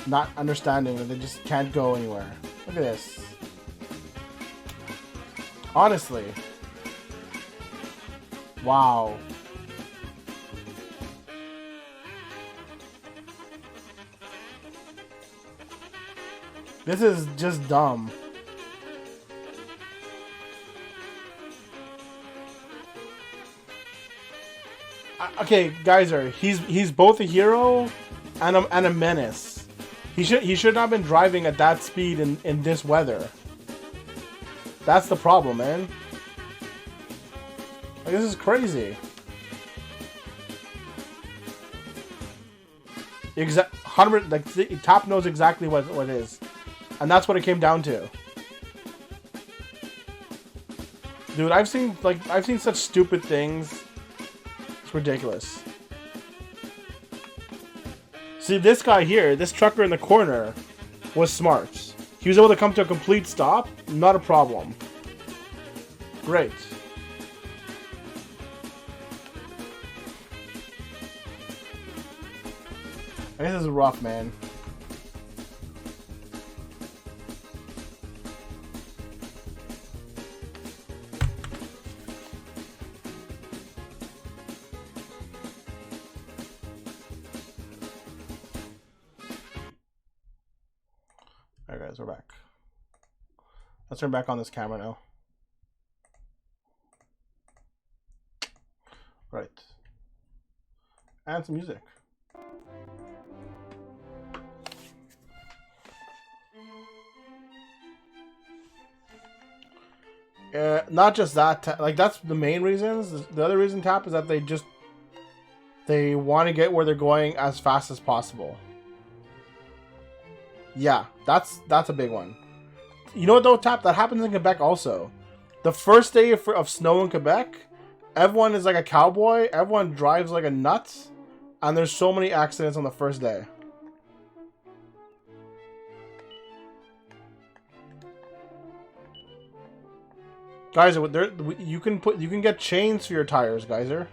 Not understanding that they just can't go anywhere. Look at this. Honestly. Wow. This is just dumb. Okay, Geyser, he's both a hero and a menace. He should not have been driving at that speed in this weather. That's the problem, man. Like, this is crazy. Exact 100. Like, Top knows exactly what it is, and that's what it came down to. Dude, I've seen such stupid things. It's ridiculous. See, this guy here, this trucker in the corner, was smart. He was able to come to a complete stop. Not a problem. Great. I guess this is rough, man. Alright guys, we're back. Let's turn back on this camera now. Right. And some music. Not just that, like, that's the main reasons. The other reason, Tap, is that they want to get where they're going as fast as possible. Yeah, that's a big one. You know what though, Tap? That happens in Quebec also. The first day of snow in Quebec, everyone is like a cowboy. Everyone drives like a nut, and there's so many accidents on the first day. Guys, you can get chains for your tires, Geyser.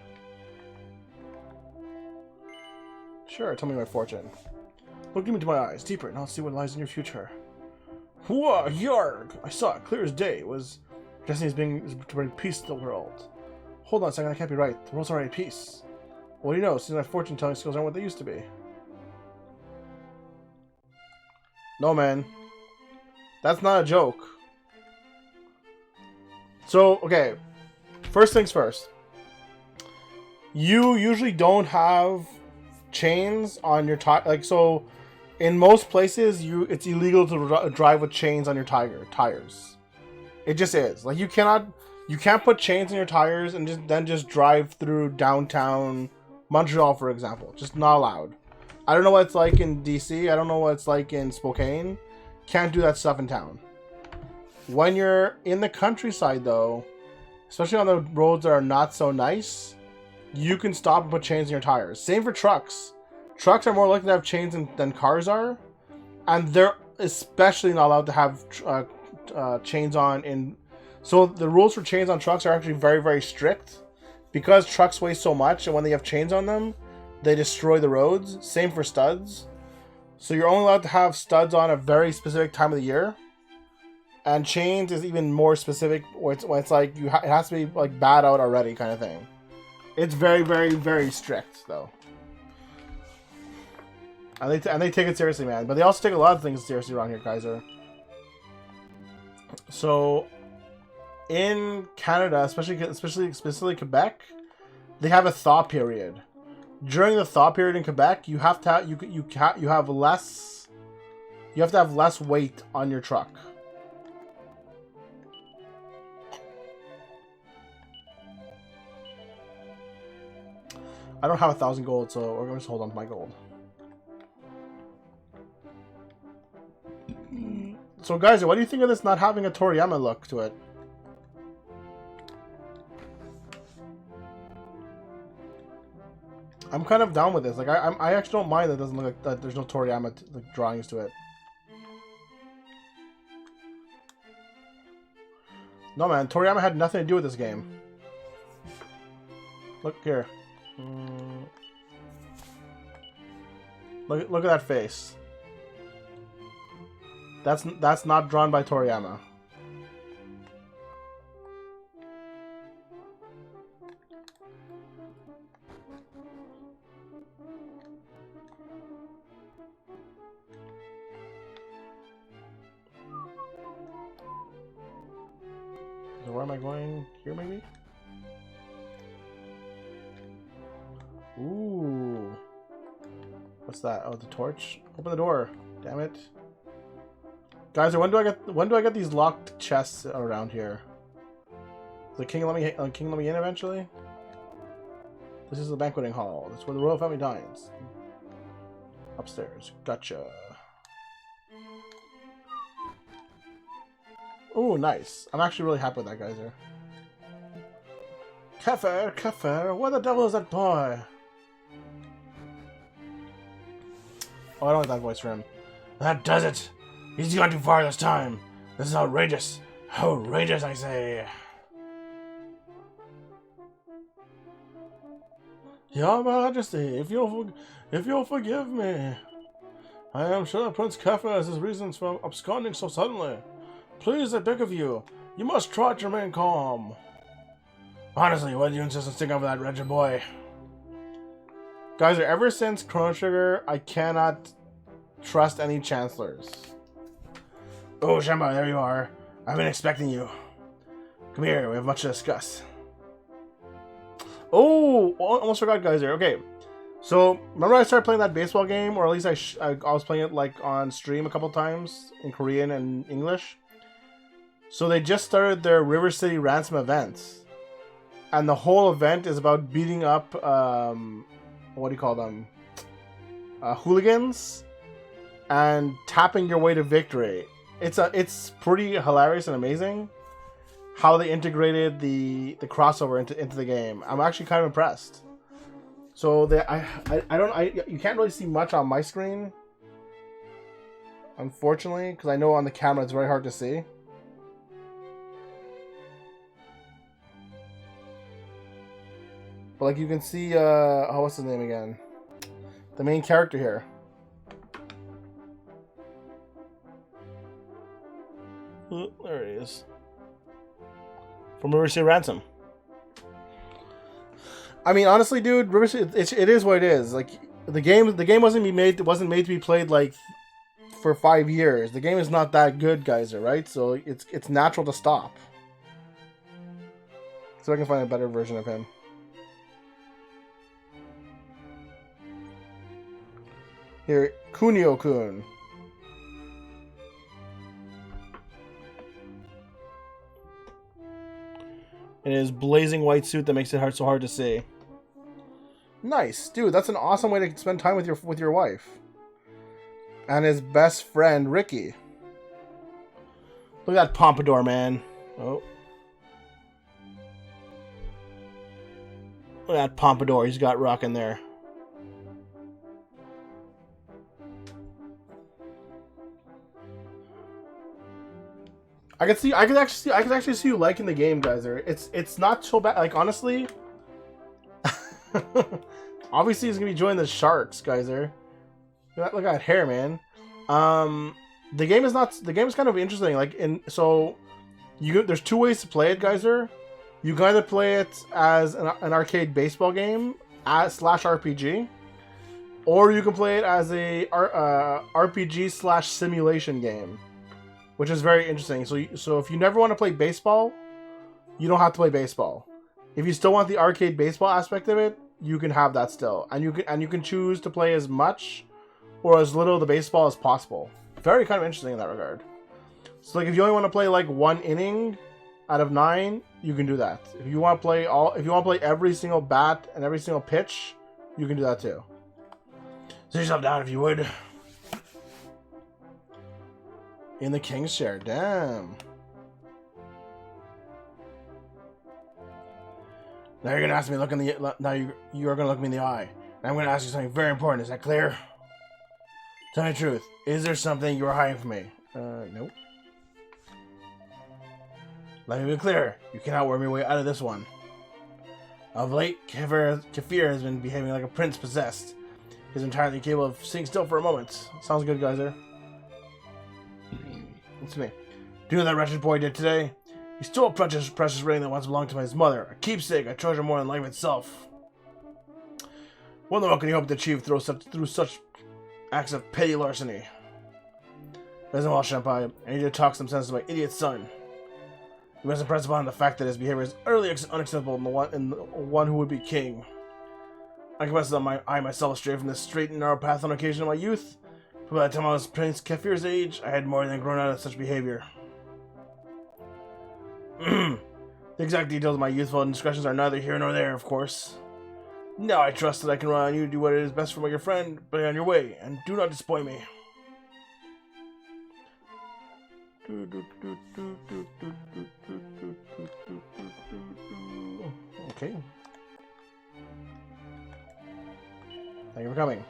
Sure, tell me my fortune. Look into my eyes deeper, and I'll see what lies in your future. Whoa, yarg! I saw it clear as day. It was destiny is to bring peace to the world. Hold on a second, I can't be right. The world's already at peace. What do you know? Since my fortune-telling skills aren't what they used to be. No, man. That's not a joke. So, okay. First things first. You usually don't have chains on your tire. Like, so, In most places, it's illegal to drive with chains on your tires. It just is. Like you can't put chains in your tires and just drive through downtown Montreal, for example. Just not allowed. I don't know what it's like in DC. I don't know what it's like in Spokane. Can't do that stuff in town. When you're in the countryside, though, especially on the roads that are not so nice, you can stop and put chains in your tires. Same for trucks. Trucks are more likely to have chains than cars are, and they're especially not allowed to have chains on in. So the rules for chains on trucks are actually very, very strict, because trucks weigh so much, and when they have chains on them, they destroy the roads. Same for studs. So you're only allowed to have studs on a very specific time of the year, and chains is even more specific, when it's like it has to be like bad out already kind of thing. It's very, very, very strict though. And they take it seriously, man. But they also take a lot of things seriously around here, Kaiser. So, in Canada, especially Quebec, they have a thaw period. During the thaw period in Quebec, you have to have less weight on your truck. I don't have 1,000 gold, so we're going to just hold on to my gold. So guys, what do you think of this not having a Toriyama look to it? I'm kind of down with this. Like I actually don't mind that it doesn't look like that. There's no Toriyama like drawings to it. No man, Toriyama had nothing to do with this game. Look here. Look at that face. That's not drawn by Toriyama. So where am I going? Here maybe? Ooh. What's that? Oh, the torch. Open the door. Damn it. Guys, when do I get these locked chests around here? The king let me in eventually? This is the banqueting hall. That's where the royal family dines. Upstairs. Gotcha. Ooh, nice. I'm actually really happy with that, Geyser. Kefir, what the devil is that boy? Oh, I don't like that voice for him. That does it! He's gone too far this time! This is outrageous! Outrageous, I say! Your Majesty, if you'll forgive me, I am sure Prince Kefir has his reasons for absconding so suddenly. Please, I beg of you, you must try to remain calm. Honestly, why do you insist on sticking up with that wretched boy? Guys, ever since Chrono Trigger, I cannot trust any chancellors. Oh, Shamba, there you are. I've been expecting you. Come here, we have much to discuss. Oh, almost forgot, Geyser. Okay, so remember I started playing that baseball game, or at least I was playing it like on stream a couple times in Korean and English. So they just started their River City Ransom events, and the whole event is about beating up what do you call them? Hooligans, and tapping your way to victory. It's pretty hilarious and amazing how they integrated the crossover into the game. I'm actually kind of impressed. So you can't really see much on my screen, unfortunately, because I know on the camera it's very hard to see. But like you can see, what's his name again? The main character here. Oh, there he is. From River City Ransom. I mean, honestly, dude, River City, it is what it is. Like the game wasn't made to be played like for 5 years. The game is not that good, Geyser, right? So it's natural to stop. So I can find a better version of him. Here, Kunio-kun. In his blazing white suit that makes it so hard to see. Nice, dude. That's an awesome way to spend time with your wife. And his best friend Ricky. Look at that pompadour, man. Oh, look at that pompadour he's got rocking there. I could actually see you liking the game, Geyser. It's not so bad. Like, honestly, obviously he's gonna be joining the Sharks, Geyser. Look at that hair, man. The game is kind of interesting. Like, there's two ways to play it, Geyser. You can either play it as an arcade baseball game slash RPG, or you can play it as a RPG slash simulation game, which is very interesting. So if you never want to play baseball, you don't have to play baseball. If you still want the arcade baseball aspect of it, you can have that still, and you can choose to play as much or as little of the baseball as possible. Very kind of interesting in that regard. So like if you only want to play like 1 inning out of 9, you can do that. If you want to play every single bat and every single pitch, you can do that too. Sit yourself down if you would. In the king's chair, damn. Now you're gonna ask me you are gonna look me in the eye. And I'm gonna ask you something very important. Is that clear? Tell me the truth. Is there something you are hiding from me? Nope. Let me be clear. You cannot worm your way out of this one. Of late, Kefir has been behaving like a prince possessed. He's entirely capable of sitting still for a moment. Sounds good, Geyser. It's me. Do you know what that wretched boy did today? He stole a precious ring that once belonged to his mother. A keepsake, a treasure more than life itself. What in the world can you hope to achieve through such acts of petty larceny? Listen well, Senpai. I need you to talk some sense to my idiot son. You must impress upon the fact that his behavior is utterly unacceptable in the one who would be king. I confess that I myself strayed from this straight and narrow path on occasion in my youth, but by the time I was Prince Kefir's age, I had more than grown out of such behavior. The exact details of my youthful indiscretions are neither here nor there, of course. Now I trust that I can rely on you to do what is best for your friend, but on your way, and do not disappoint me. Okay. Thank you for coming.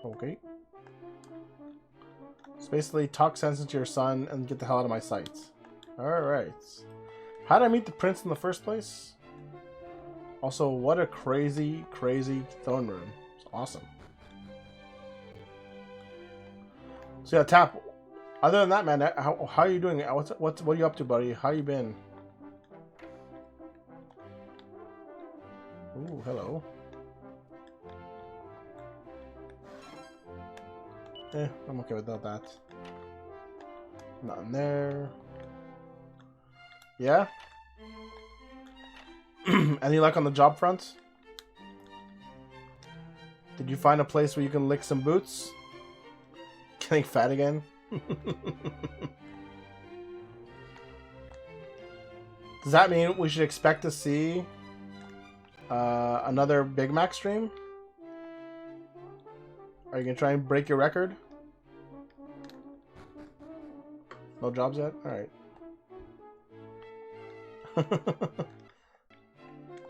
Okay. So basically, talk sense into your son and get the hell out of my sight. Alright. How did I meet the prince in the first place? Also, what a crazy, crazy throne room. It's awesome. So yeah, Tap. Other than that, man, how are you doing? What are you up to, buddy? How you been? Ooh, hello. I'm okay without that. Nothing there. Yeah? Any luck on the job front? Did you find a place where you can lick some boots? Getting fat again? Does that mean we should expect to see another Big Mac stream? Are you gonna try and break your record? No jobs yet? Alright.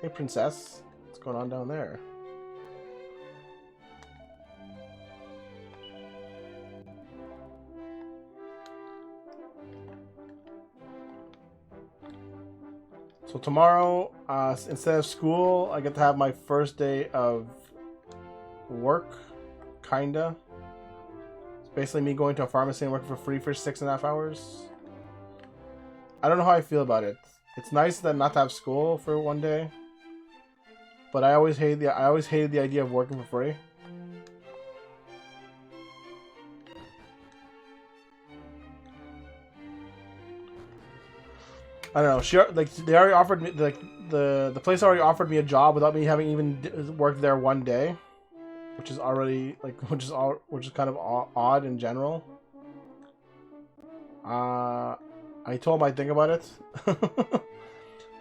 Hey, princess. What's going on down there? So tomorrow, instead of school, I get to have my first day of work, kinda. It's basically me going to a pharmacy and working for free for 6.5 hours. I don't know how I feel about it. It's nice that not to have school for one day, but I always hated the idea of working for free. I don't know. She like they already offered me like the place already offered me a job without me having even worked there one day, which is already like which is kind of odd in general. I told him I'd think about it.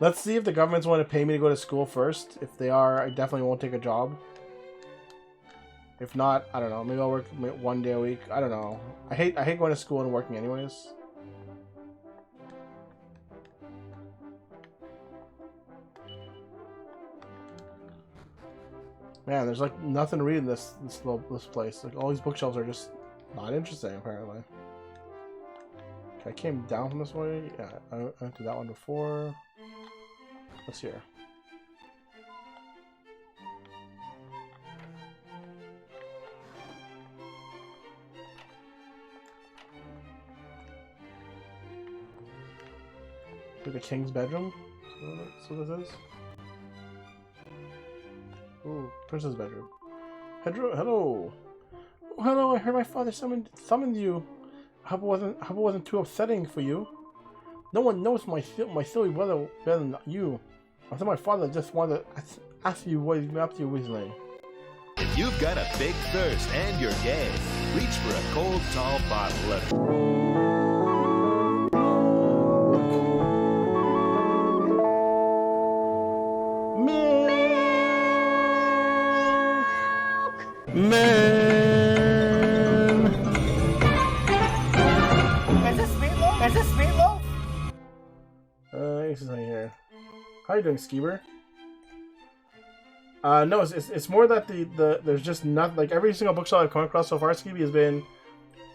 Let's see if the governments want to pay me to go to school first. If they are, I definitely won't take a job. If not, I don't know. Maybe I'll work 1 day a week. I don't know. I hate going to school and working anyways. Man, there's like nothing to read in this place. Like all these bookshelves are just not interesting apparently. Okay, I came down from this way. Yeah, I went to that one before. What's here? The king's bedroom? That's what this is? Ooh, princess bedroom. Hello! Oh, hello, I heard my father summoned you. I hope it wasn't too upsetting for you. No one knows my silly brother better than you. I thought my father just wanted to ask you what he's been up to recently. If you've got a big thirst and you're gay, reach for a cold, tall bottle of... Man! Is this meatloaf? Is this meatloaf? This is right here. How you doing, Skeever? No, it's more that there's just nothing. Like every single bookshelf I've come across so far, Skeevy has been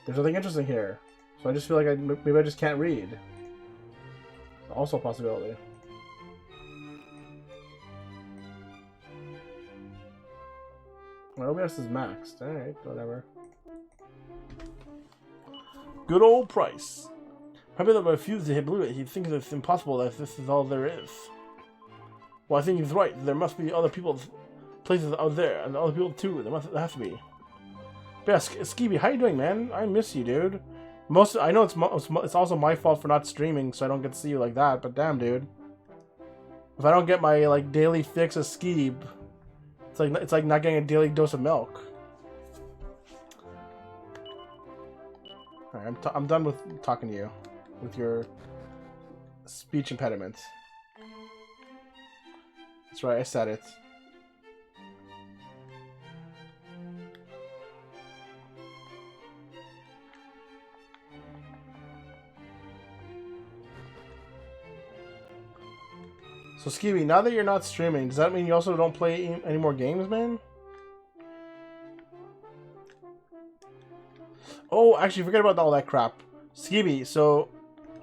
there's nothing interesting here. So I just feel like maybe I just can't read. It's also a possibility. My OBS is maxed. Alright, whatever. Good old Price. Probably that refused to hit blue. He thinks it's impossible that this is all there is. Well, I think he's right. There must be other places out there, and other people too. There has to be. But yeah, Skeevy, how you doing, man? I miss you, dude. I know it's also my fault for not streaming, so I don't get to see you like that. But damn, dude, if I don't get my like daily fix of Skeeb, it's like not getting a daily dose of milk. Alright, I'm done with talking to you, with your speech impediment. That's right, I said it. So Skeevy, now that you're not streaming, does that mean you also don't play any more games, man? Oh, actually, forget about all that crap. Skeevy, so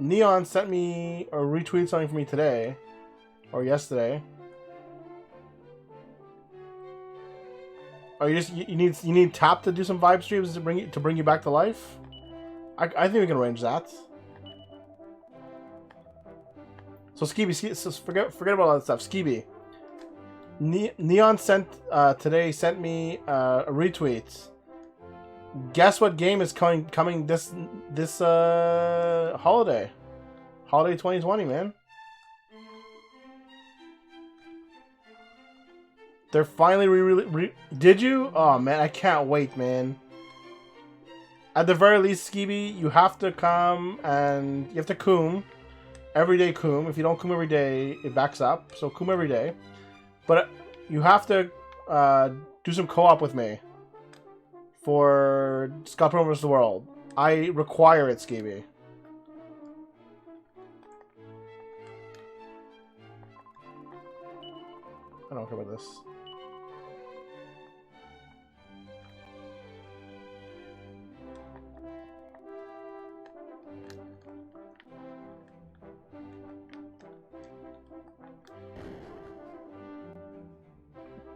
Neon sent me or retweeted something for me today or yesterday. Oh, you need Tap to do some vibe streams to bring you back to life? I think we can arrange that. So Skeevy, forget about all that stuff. Skeevy, Neon sent me a retweet. Guess what game is coming this holiday? Holiday 2020, man. They're finally Did you? Oh man, I can't wait, man. At the very least, Skeevy, you have to come and you have to coom. Everyday coom. If you don't coom every day, it backs up. So coom every day. But you have to do some co-op with me for Scott Pilgrim vs. the World. I require it, Skeevy. I don't care about this.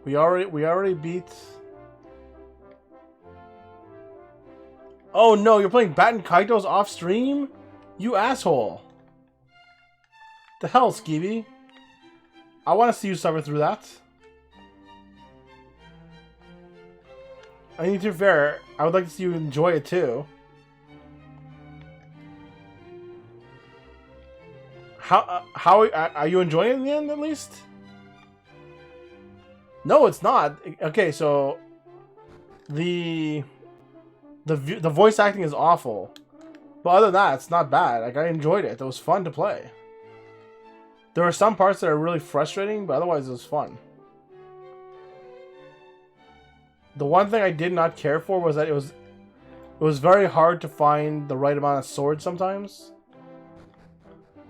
We already beat. Oh no, you're playing Batten Kaitos off stream? You asshole. The hell, Skeevy? I want to see you suffer through that. I mean, to be fair, I would like to see you enjoy it too. How How are you enjoying it in the end, at least? No, it's not. Okay, so the voice acting is awful, but other than that, it's not bad. Like, I enjoyed it. It was fun to play. There are some parts that are really frustrating, but otherwise it was fun. The one thing I did not care for was that it was very hard to find the right amount of swords sometimes.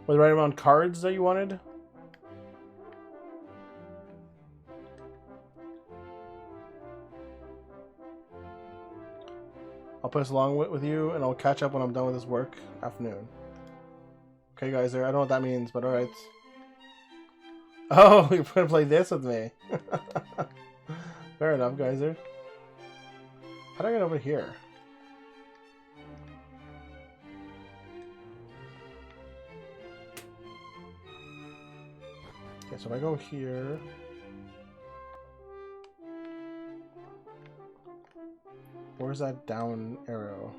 Or the right amount of cards that you wanted. I'll play this along with you, and I'll catch up when I'm done with this work. Afternoon. Okay, guys, I don't know what that means, but alright. Oh, you're gonna play this with me. Fair enough, Geyser. How do I get over here? Okay, so if I go here... Where's that down arrow?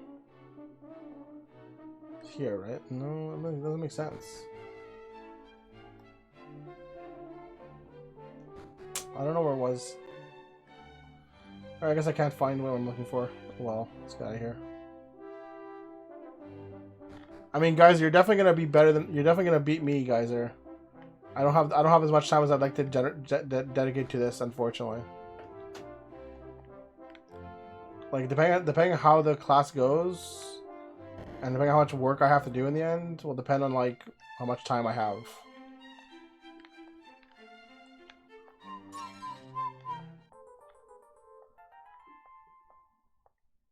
It's here, right? No, it doesn't make sense. I don't know where it was. Alright, I guess I can't find what I'm looking for. Well, let's get out of here. I mean, guys, you're definitely gonna be better than. You're definitely gonna beat me, Geyser. I don't have as much time as I'd like to dedicate to this, unfortunately. Like, depending on how the class goes, and depending on how much work I have to do in the end, will depend on, like, how much time I have.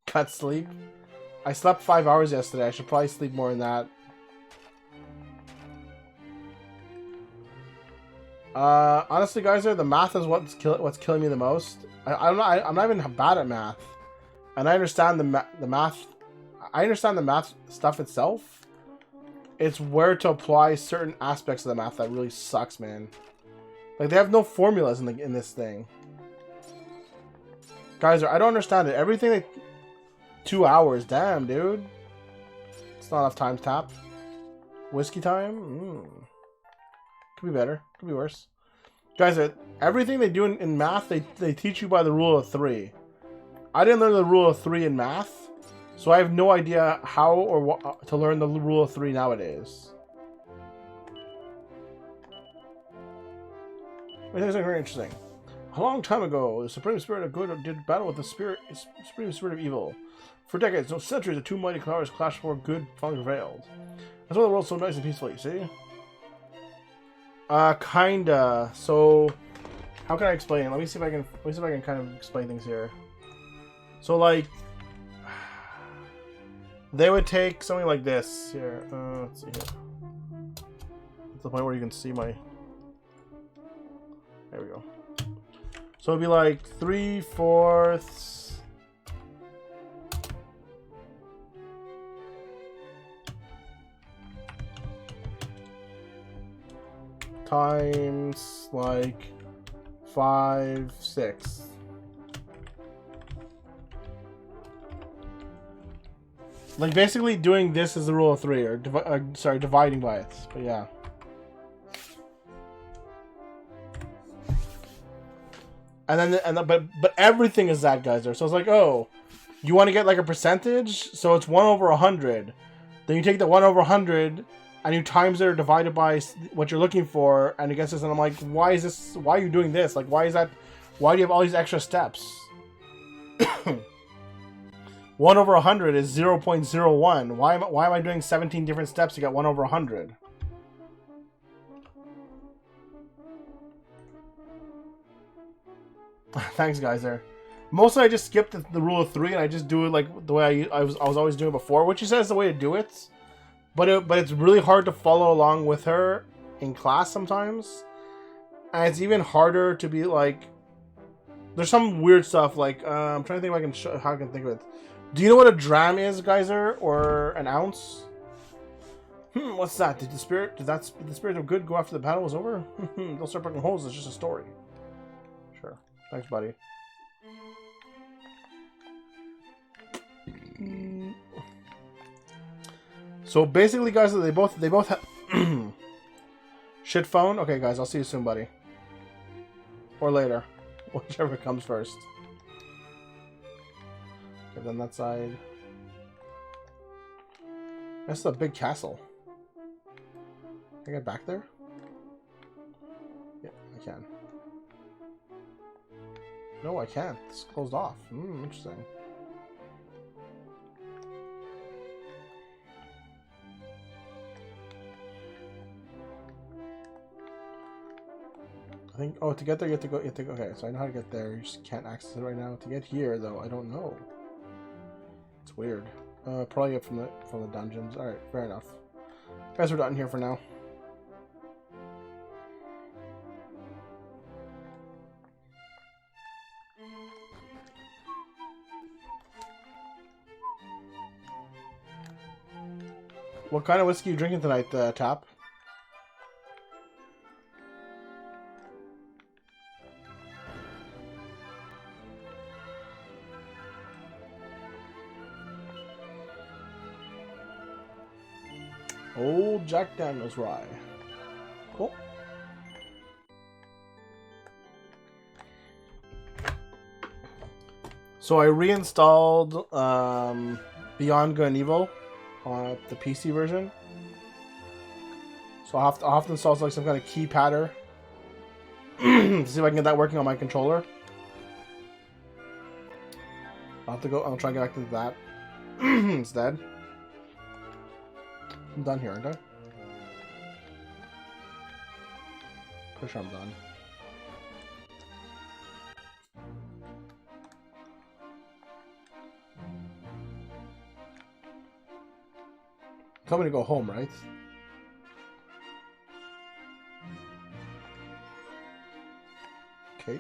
Cut sleep? I slept 5 hours yesterday. I should probably sleep more than that. Honestly, guys, the math is what's killing me the most. I'm not even bad at math, and I understand the math. I understand the math stuff itself. It's where to apply certain aspects of the math that really sucks, man. Like, they have no formulas in this thing. Guys, I don't understand it. Everything they 2 hours, damn, dude. It's not enough time to tap. Whiskey time? Could be better. Could be worse. Guys, everything they do in math, they teach you by the rule of 3. I didn't learn the rule of 3 in math, so I have no idea how or what to learn the rule of 3 nowadays. I think it's very interesting. A long time ago, the Supreme Spirit of Good did battle with the Supreme Spirit of Evil. For decades, no centuries, the two mighty powers clashed before good finally prevailed. That's why the world's so nice and peaceful, you see? Kinda. So, how can I explain? Let me see if I can kind of explain things here. So, like, they would take something like this here. Let's see here. It's the point where you can see my. There we go. So it'd be like 3/4 times like 5/6. Like, basically doing this is the rule of 3, or sorry, dividing by it. But yeah. But everything is that, guys. So it's like, oh, you want to get like a percentage, so it's 1/100. Then you take the 1/100 and you times it or divide it by what you're looking for, and it gets this. And I'm like, why is this? Why are you doing this? Like, why is that? Why do you have all these extra steps? 1/100 is 0.01. Why am I doing 17 different steps to get 1/100? Thanks, guys. There. Mostly, I just skip the rule of 3 and I just do it like the way I was always doing it before, which she says is the way to do it. But it's really hard to follow along with her in class sometimes, and it's even harder to be like. There's some weird stuff like I'm trying to think if I can how I can think of it. Do you know what a dram is, Geyser, or an ounce? What's that? Did the spirit of good go after the battle was over? They'll start poking holes. It's just a story. Sure. Thanks, buddy. So basically, guys, they both have Shit phone? Okay, guys, I'll see you soon, buddy. Or later. Whichever comes first. Okay, then that side. That's a big castle. Can I get back there? Yeah, I can. No, I can't. It's closed off. Interesting. I think. Oh, to get there, you have to go. Okay, so I know how to get there. You just can't access it right now. To get here, though, I don't know. It's weird. Probably get from the dungeons. All right, fair enough. Guys, we're done here for now. What kind of whiskey are you drinking tonight, Tap? Old Jack Daniels rye. Cool. So I reinstalled Beyond Good and Evil on the PC version. So I'll have to install like some kind of keypadder to see if I can get that working on my controller. I'll have to go. I'll try and get back to that instead. I'm done here, aren't I? Pretty sure I'm done. Tell me to go home, right? Okay.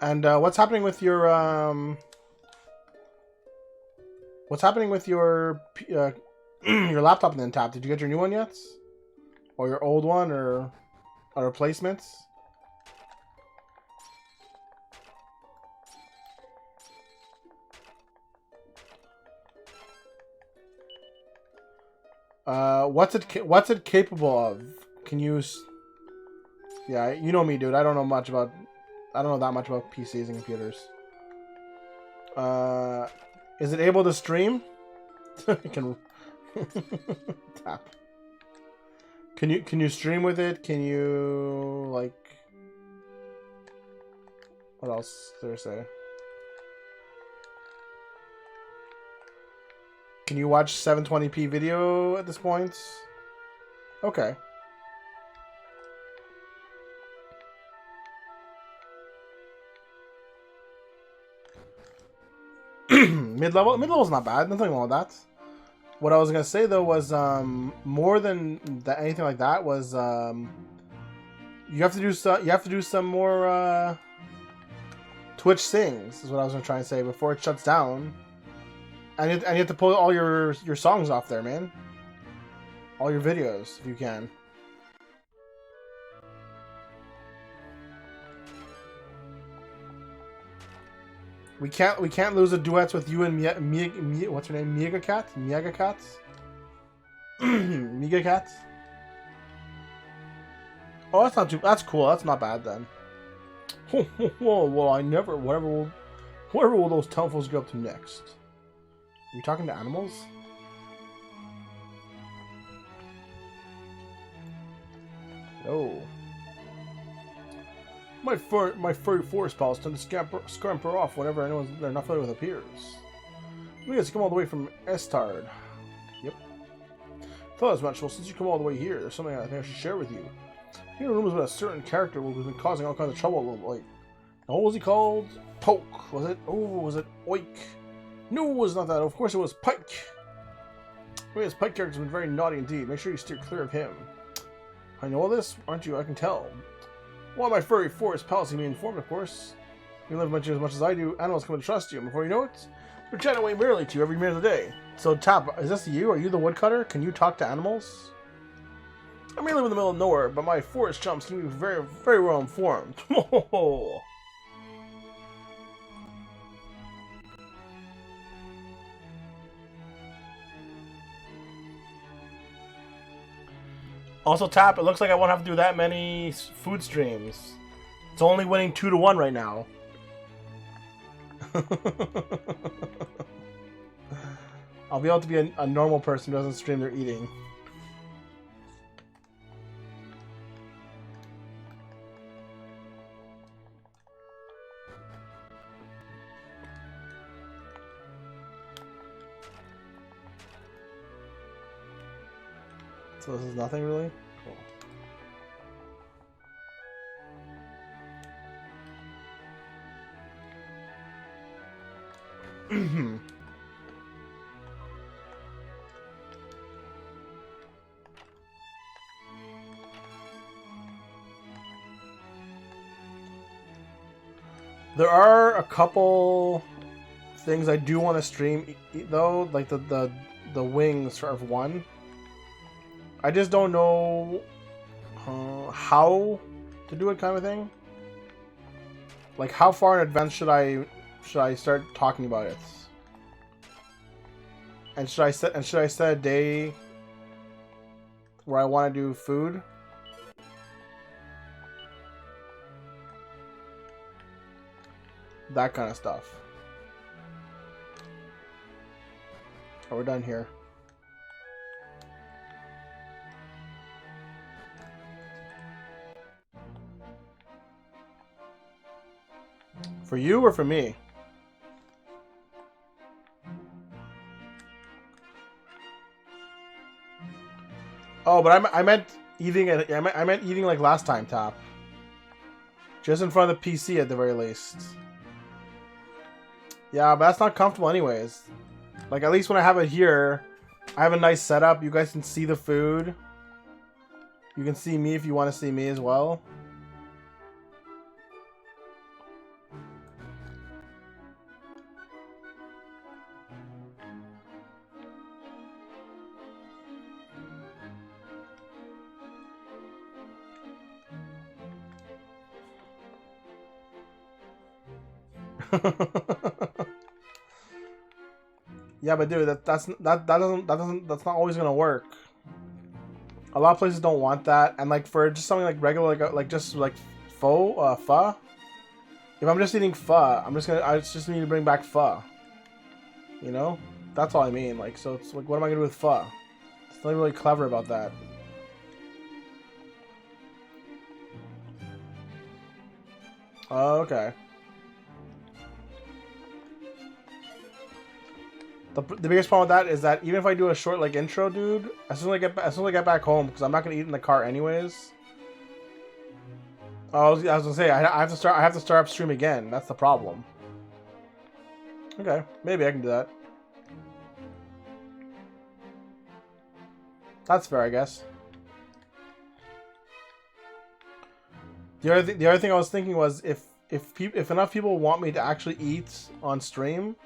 And what's happening with your your laptop then, Tap? Did you get your new one yet? Or your old one, or replacements? What's it capable of? Can you? Yeah, you know me, dude. I don't know that much about PCs and computers. Is it able to stream? Can Tap. Can you stream with it? Can you like? What else did I say? Can you watch 720p video at this point? Okay. Mid-level's not bad. Nothing wrong with that. What I was gonna say though was more than anything like that was you have to do some more Twitch sings is what I was gonna try and say before it shuts down. And you have to pull all your songs off there, man. All your videos if you can. We can't lose the duets with you and what's her name? Miga Cat? Miga Cat? Oh, that's cool. That's not bad then. Well, I never. Whatever will those tomfools get up to next? Are you talking to animals? No. My furry forest pals tend to scamper off whenever they're not familiar with appears. You guys come all the way from Estard. Yep. Thought as much. Well, since you come all the way here, there's something I think I should share with you. Here are rumors about a certain character who's been causing all kinds of trouble lately. Now, what was he called? Poke, was it? Oh, was it Oik? No, it was not that. Of course it was Pike. Well, his Pike character's been very naughty indeed. Make sure you steer clear of him. I know all this, aren't you? I can tell. Well, my furry forest pals keep me informed, of course. You live as much as I do, animals come to trust you, and before you know it, we're chatting away merrily to you every minute of the day. So, Tap, is this you? Are you the woodcutter? Can you talk to animals? I may live in the middle of nowhere, but my forest chums keep me very, very well informed. Also, Tap, it looks like I won't have to do that many food streams. It's only winning 2-1 right now. I'll be able to be a normal person who doesn't stream their eating. So this is nothing really? Cool. There are a couple things I do want to stream though, like the wings of one. I just don't know how to do it, kind of thing. Like, how far in advance should I start talking about it? And should I set a day where I want to do food? That kind of stuff. Oh, we're done here. For you or for me? Oh, but I meant eating it. I meant eating like last time, Tap. Just in front of the PC at the very least. Yeah, but that's not comfortable anyways. Like, at least when I have it here, I have a nice setup. You guys can see the food. You can see me if you want to see me as well. Yeah, but dude, that's not always gonna work. A lot of places don't want that, and like for just something like regular, like just like pho. If I'm just eating pho, I just need to bring back pho. You know, that's all I mean. Like, so it's like, what am I gonna do with pho? It's nothing really clever about that. Oh, okay. The biggest problem with that is that even if I do a short like intro, dude, as soon as I get back home, because I'm not gonna eat in the car anyways. Oh, I was gonna say I have to start up stream again. That's the problem. Okay, maybe I can do that. That's fair, I guess. The other thing I was thinking was if enough people want me to actually eat on stream.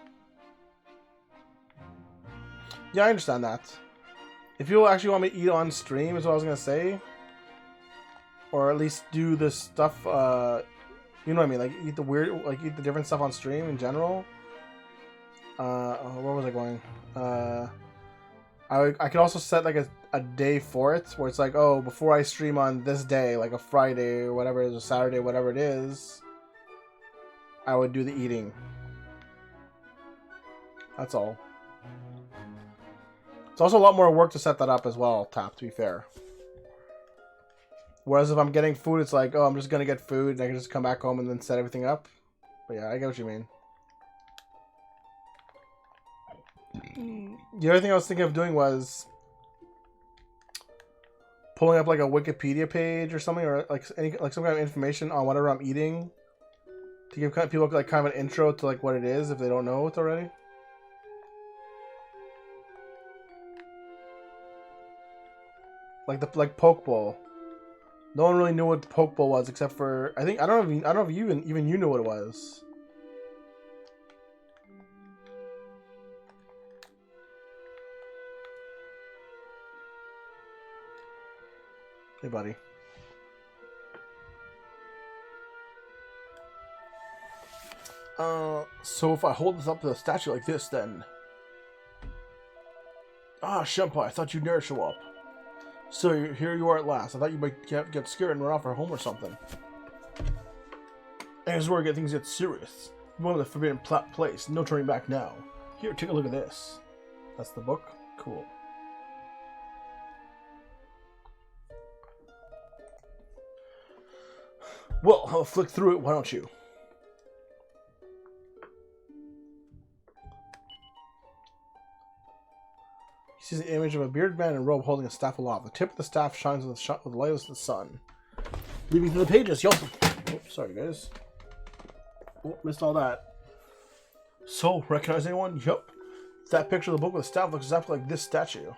Yeah, I understand that. If people actually want me to eat on stream, is what I was gonna say, or at least do this stuff. You know what I mean? Like eat the different stuff on stream in general. Where was I going? I could also set like a day for it, where it's like, oh, before I stream on this day, like a Friday or whatever it is, or Saturday, whatever it is, I would do the eating. That's all. It's also a lot more work to set that up as well, Tap, to be fair. Whereas if I'm getting food, it's like, oh, I'm just gonna get food and I can just come back home and then set everything up. But yeah, I get what you mean. The other thing I was thinking of doing was pulling up like a Wikipedia page or something, or like some kind of information on whatever I'm eating, to give people like kind of an intro to like what it is if they don't know it already. Like poke bowl. No one really knew what the poke bowl was except for I don't know if you even you knew what it was. Hey, buddy. So if I hold this up to the statue like this, then... Ah, Senpai, I thought you'd never show up. So here you are at last. I thought you might get scared and run off for home or something. And here's where things get serious. One of the forbidden place. No turning back now. Here, take a look at this. That's the book? Cool. Well, I'll flick through it, why don't you? He sees the image of a bearded man in a robe holding a staff aloft. The tip of the staff shines with the light of the sun. Leaving through the pages, yo! Oh, sorry, guys. Oh, missed all that. So, recognize anyone? Yup. That picture of the book with the staff looks exactly like this statue.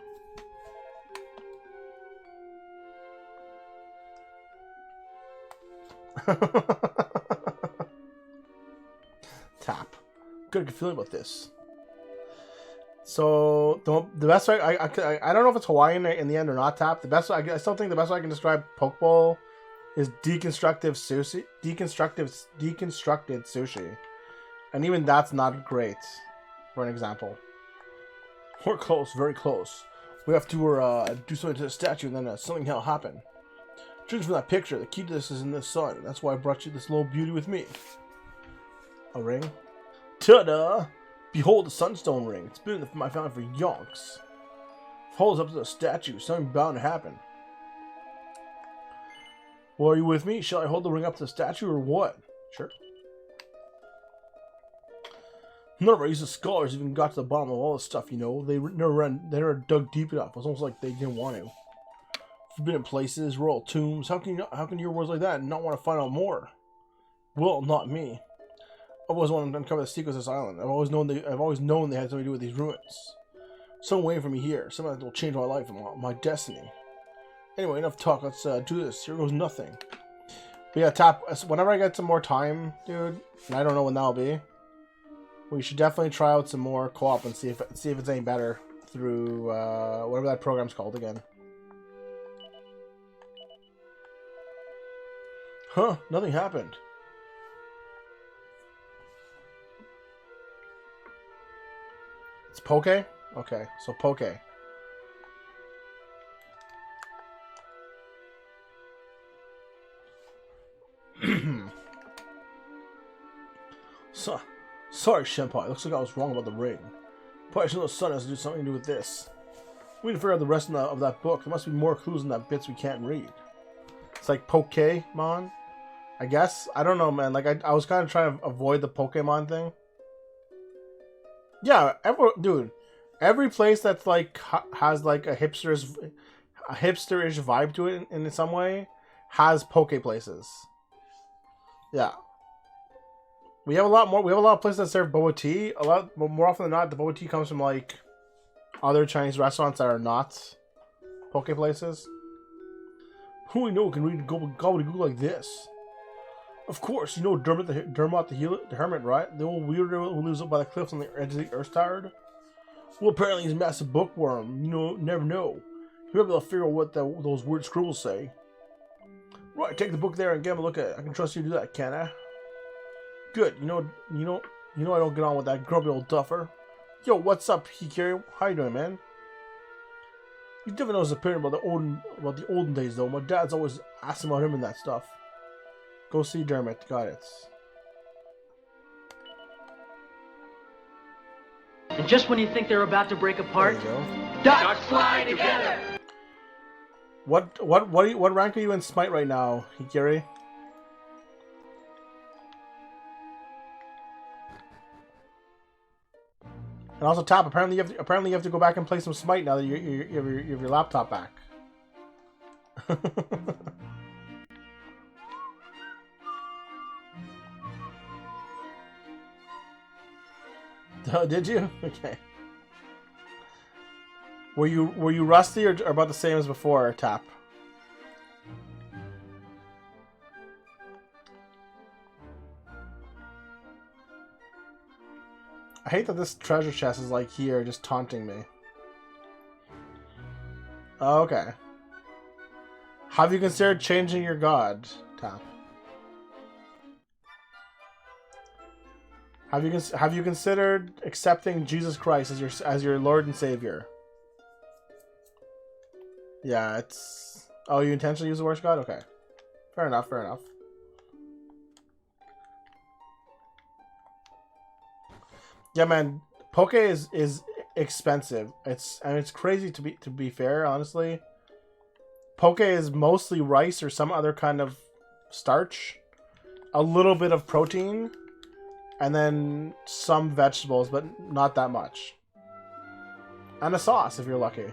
Tap. Good feeling about this. So the best way I don't know if it's Hawaiian in the end or not. Tap. The best I still think the best way I can describe Pokeball is deconstructed sushi, and even that's not great. For an example, we're close, very close. We have to do something to the statue, and then something will happen. Judging from that picture, the key to this is in the sun. That's why I brought you this little beauty with me. A ring. Ta-da! Behold the sunstone ring. It's been in my family for yonks. Holds up to the statue. Something bound to happen. Well, are you with me? Shall I hold the ring up to the statue or what? Sure. None of our useless scholars even got to the bottom of all this stuff, you know. They never dug deep enough. It was almost like they didn't want to. Forbidden places, royal tombs. How can you hear words like that and not want to find out more? Well, not me. I always wanted to uncover the secrets of this island. I've always known they had something to do with these ruins. Something waiting for me here. Something that will change my life and my destiny. Anyway, enough talk. Let's do this. Here goes nothing. But yeah, Tap. Whenever I get some more time, dude, and I don't know when that'll be, we should definitely try out some more co-op and see if it's any better through whatever that program's called again. Huh? Nothing happened. It's Poke? Okay, so Poke. Sorry, Senpai. Looks like I was wrong about the ring. Probably should know the sun has to do something to do with this. We need to figure out the rest of that book. There must be more clues in that bits we can't read. It's like Pokemon, I guess. I don't know, man. Like I was kind of trying to avoid the Pokemon thing. Yeah, every place that's like has like a hipsterish vibe to it in some way has Poke places. Yeah, we have a lot of places that serve boba tea. A lot more often than not, the boba tea comes from like other Chinese restaurants that are not Poke places. Who we know can read gobbledygook like this? Of course, you know Dermot the Hermit, right? The old weirdo who lives up by the cliffs on the edge of the Earth Tower. Well, apparently he's a massive bookworm. You know, never know. You'll be able to figure out what those weird scribbles say. Right, take the book there and give him a look at it. I can trust you to do that, can I? Good. You know I don't get on with that grumpy old duffer. Yo, what's up, Hikari? How you doing, man? You definitely knows his opinion about the olden days, though. My dad's always asking about him and that stuff. Go see Dermot. Got it. And just when you think they're about to break apart, Ducks fly together. What rank are you in Smite right now, Hikari? And also, Tap. Apparently, you have to go back and play some Smite now that you have your laptop back. Did you? Okay. Were you rusty or about the same as before, Tap? I hate that this treasure chest is like here, just taunting me. Oh, okay. Have you considered changing your god? Tap. Have you considered accepting Jesus Christ as your Lord and Savior? Yeah, it's... Oh, you intentionally use the worst god? Okay. Fair enough, fair enough. Yeah, man, Poke is expensive. It's crazy to be fair, honestly. Poke is mostly rice or some other kind of starch, a little bit of protein, and then some vegetables, but not that much. And a sauce if you're lucky.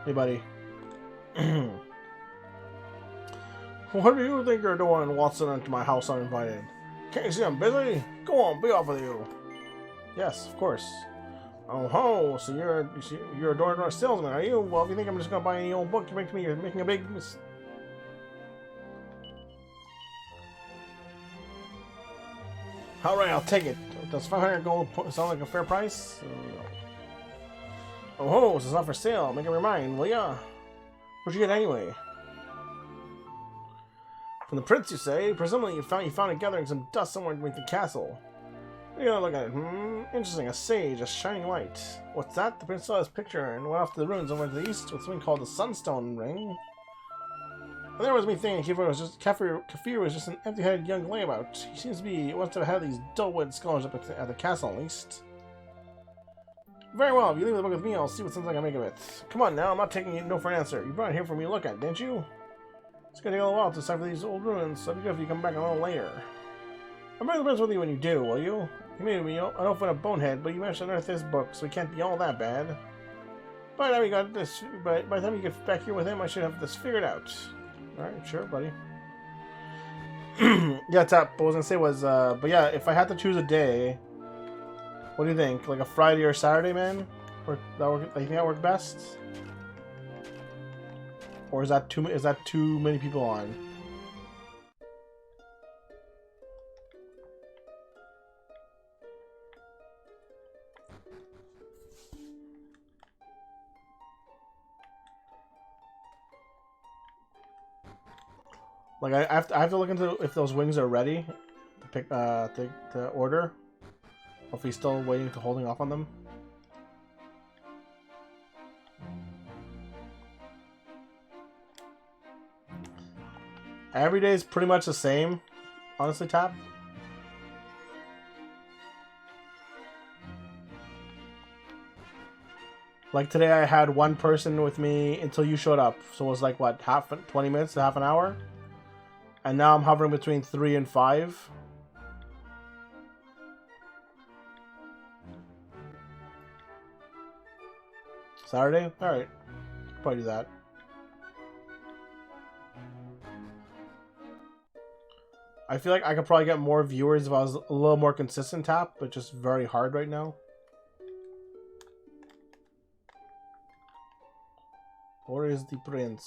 Hey, buddy. What do you think you're doing waltzing into my house uninvited? Can't you see I'm busy? Go on, be off with you. Yes, of course. Oh ho, so you're a door-to-door salesman, are you? Well, if you think I'm just gonna buy any old book you make to me, you're making a big mistake. Alright, I'll take it. Does 500 gold sound like a fair price? Oh ho, so it's not for sale. Make up your mind, will ya? What'd you get anyway? From the prince, you say? Presumably you found it gathering some dust somewhere beneath the castle. You gotta look at it. Interesting. A sage, a shining light. What's that? The prince saw his picture and went off to the ruins over to the east with something called the Sunstone Ring. And there was me thinking Kafir was just an empty-headed young layabout. He seems to be wants to have these dull-witted scholars up at the castle at least. Very well, if you leave the book with me, I'll see what sense I can make of it. Come on now, I'm not taking no for an answer. You brought it here for me to look at, didn't you? It's gonna take a little while to decipher these old ruins, so it'd be good if you come back a little later. I'll bring the prince with you when you do, will you? You may be an open a bonehead, but you managed to unearth this book, so it can't be all that bad. By the time by the time you get back here with him, I should have this figured out. Alright, sure, buddy. Yeah, Tap, what I was gonna say was, but yeah, if I had to choose a day, what do you think? Like a Friday or Saturday, man? You think that work best? Or is that too many people on? Like I have to look into if those wings are ready to pick to order. Or if he's still waiting to holding off on them. Every day is pretty much the same, honestly, Tap. Like today I had one person with me until you showed up. So it was like, what, 20 minutes to half an hour? And now I'm hovering between 3 and 5. Saturday? Alright. Probably do that. I feel like I could probably get more viewers if I was a little more consistent, Tap, but just very hard right now. Where is the prince?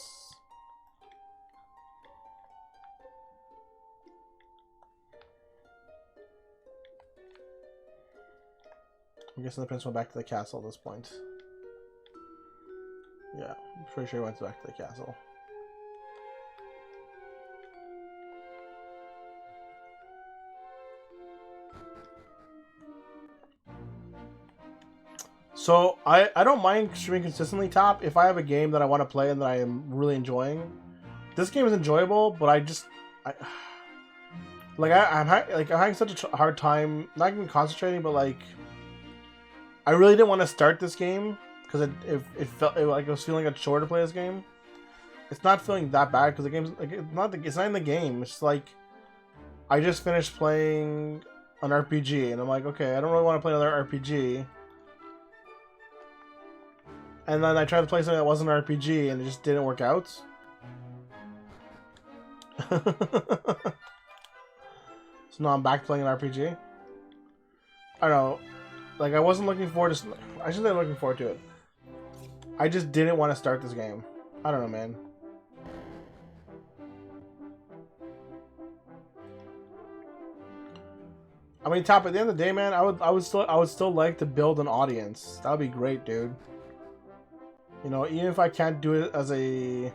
I'm guessing the prince went back to the castle at this point. Yeah, I'm pretty sure he went back to the castle. So, I don't mind streaming consistently, Top, if I have a game that I want to play and that I am really enjoying. This game is enjoyable, but I'm having such a hard time, not even concentrating, but like, I really didn't want to start this game, because it felt like I was feeling like a chore to play this game. It's not feeling that bad, because the game's, like, it's not in the game, it's like, I just finished playing an RPG, and I'm like, okay, I don't really want to play another RPG. And then I tried to play something that wasn't an RPG, and it just didn't work out. So now I'm back playing an RPG. I don't know. Like, I wasn't looking forward to... I shouldn't say looking forward to it. I just didn't want to start this game. I don't know, man. I mean, Top, at the end of the day, man, I would still like to build an audience. That would be great, dude. You know, even if I can't do it as a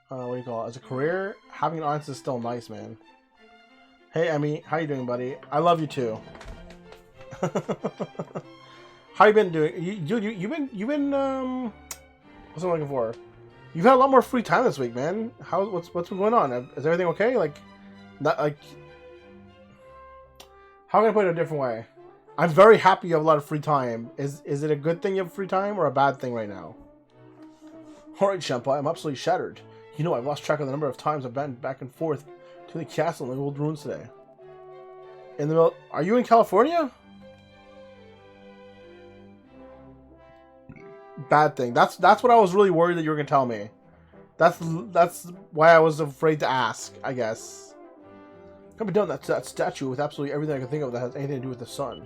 what do you call it? As a career, having an audience is still nice, man. Hey, Emmy, how you doing, buddy? I love you too. How you been doing? You've been what's I'm looking for? You've had a lot more free time this week, man. What's been going on? Is everything okay? Like, not like. How can I put it a different way? I'm very happy you have a lot of free time. Is it a good thing you have free time or a bad thing right now? Alright, Shampa, I'm absolutely shattered. You know, I've lost track of the number of times I've been back and forth to the castle and the old ruins today. In the middle... Are you in California? Bad thing. That's what I was really worried that you were going to tell me. That's why I was afraid to ask, I guess. Coming down that statue with absolutely everything I can think of that has anything to do with the sun.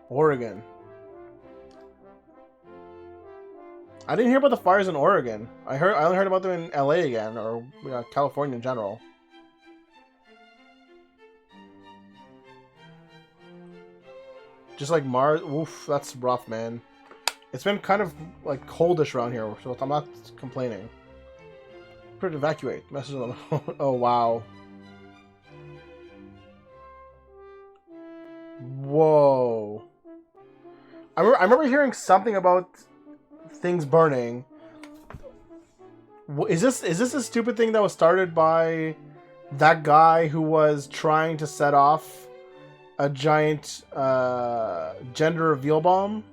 Oregon. I didn't hear about the fires in Oregon. I only heard about them in LA again, or California in general. Just like Mars. Oof, that's rough, man. It's been kind of like coldish around here, so I'm not complaining. Prepare to evacuate. Message on the oh wow. Whoa. I remember hearing something about things burning. Is this a stupid thing that was started by that guy who was trying to set off a giant gender reveal bomb?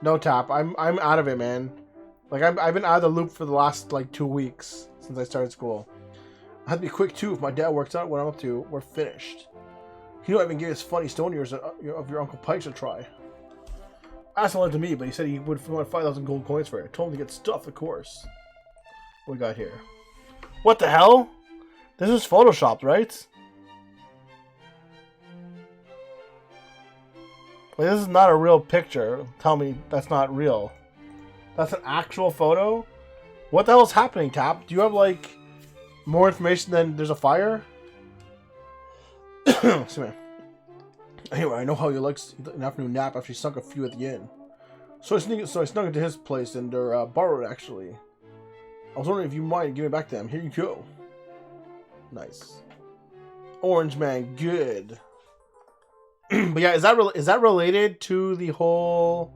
No, Tap. I'm out of it, man. Like I've been out of the loop for the last like 2 weeks since I started school. I had to be quick too. If my dad works out what I'm up to, we're finished. You know, I even gave his funny stone ears of your Uncle Pike's a try. Asked him to me, but he said he would want 5,000 gold coins for it. I told him to get stuff, of course. What we got here? What the hell? This is photoshopped, right? Like, this is not a real picture. Tell me that's not real. That's an actual photo? What the hell is happening, Tap? Do you have, like, more information than there's a fire? Excuse me. Anyway, I know how he likes an afternoon nap after he sunk a few at the inn. So I snuck into his place and borrowed it, actually. I was wondering if you might give it back to him. Here you go. Nice. Orange man, good. But yeah, is that related to the whole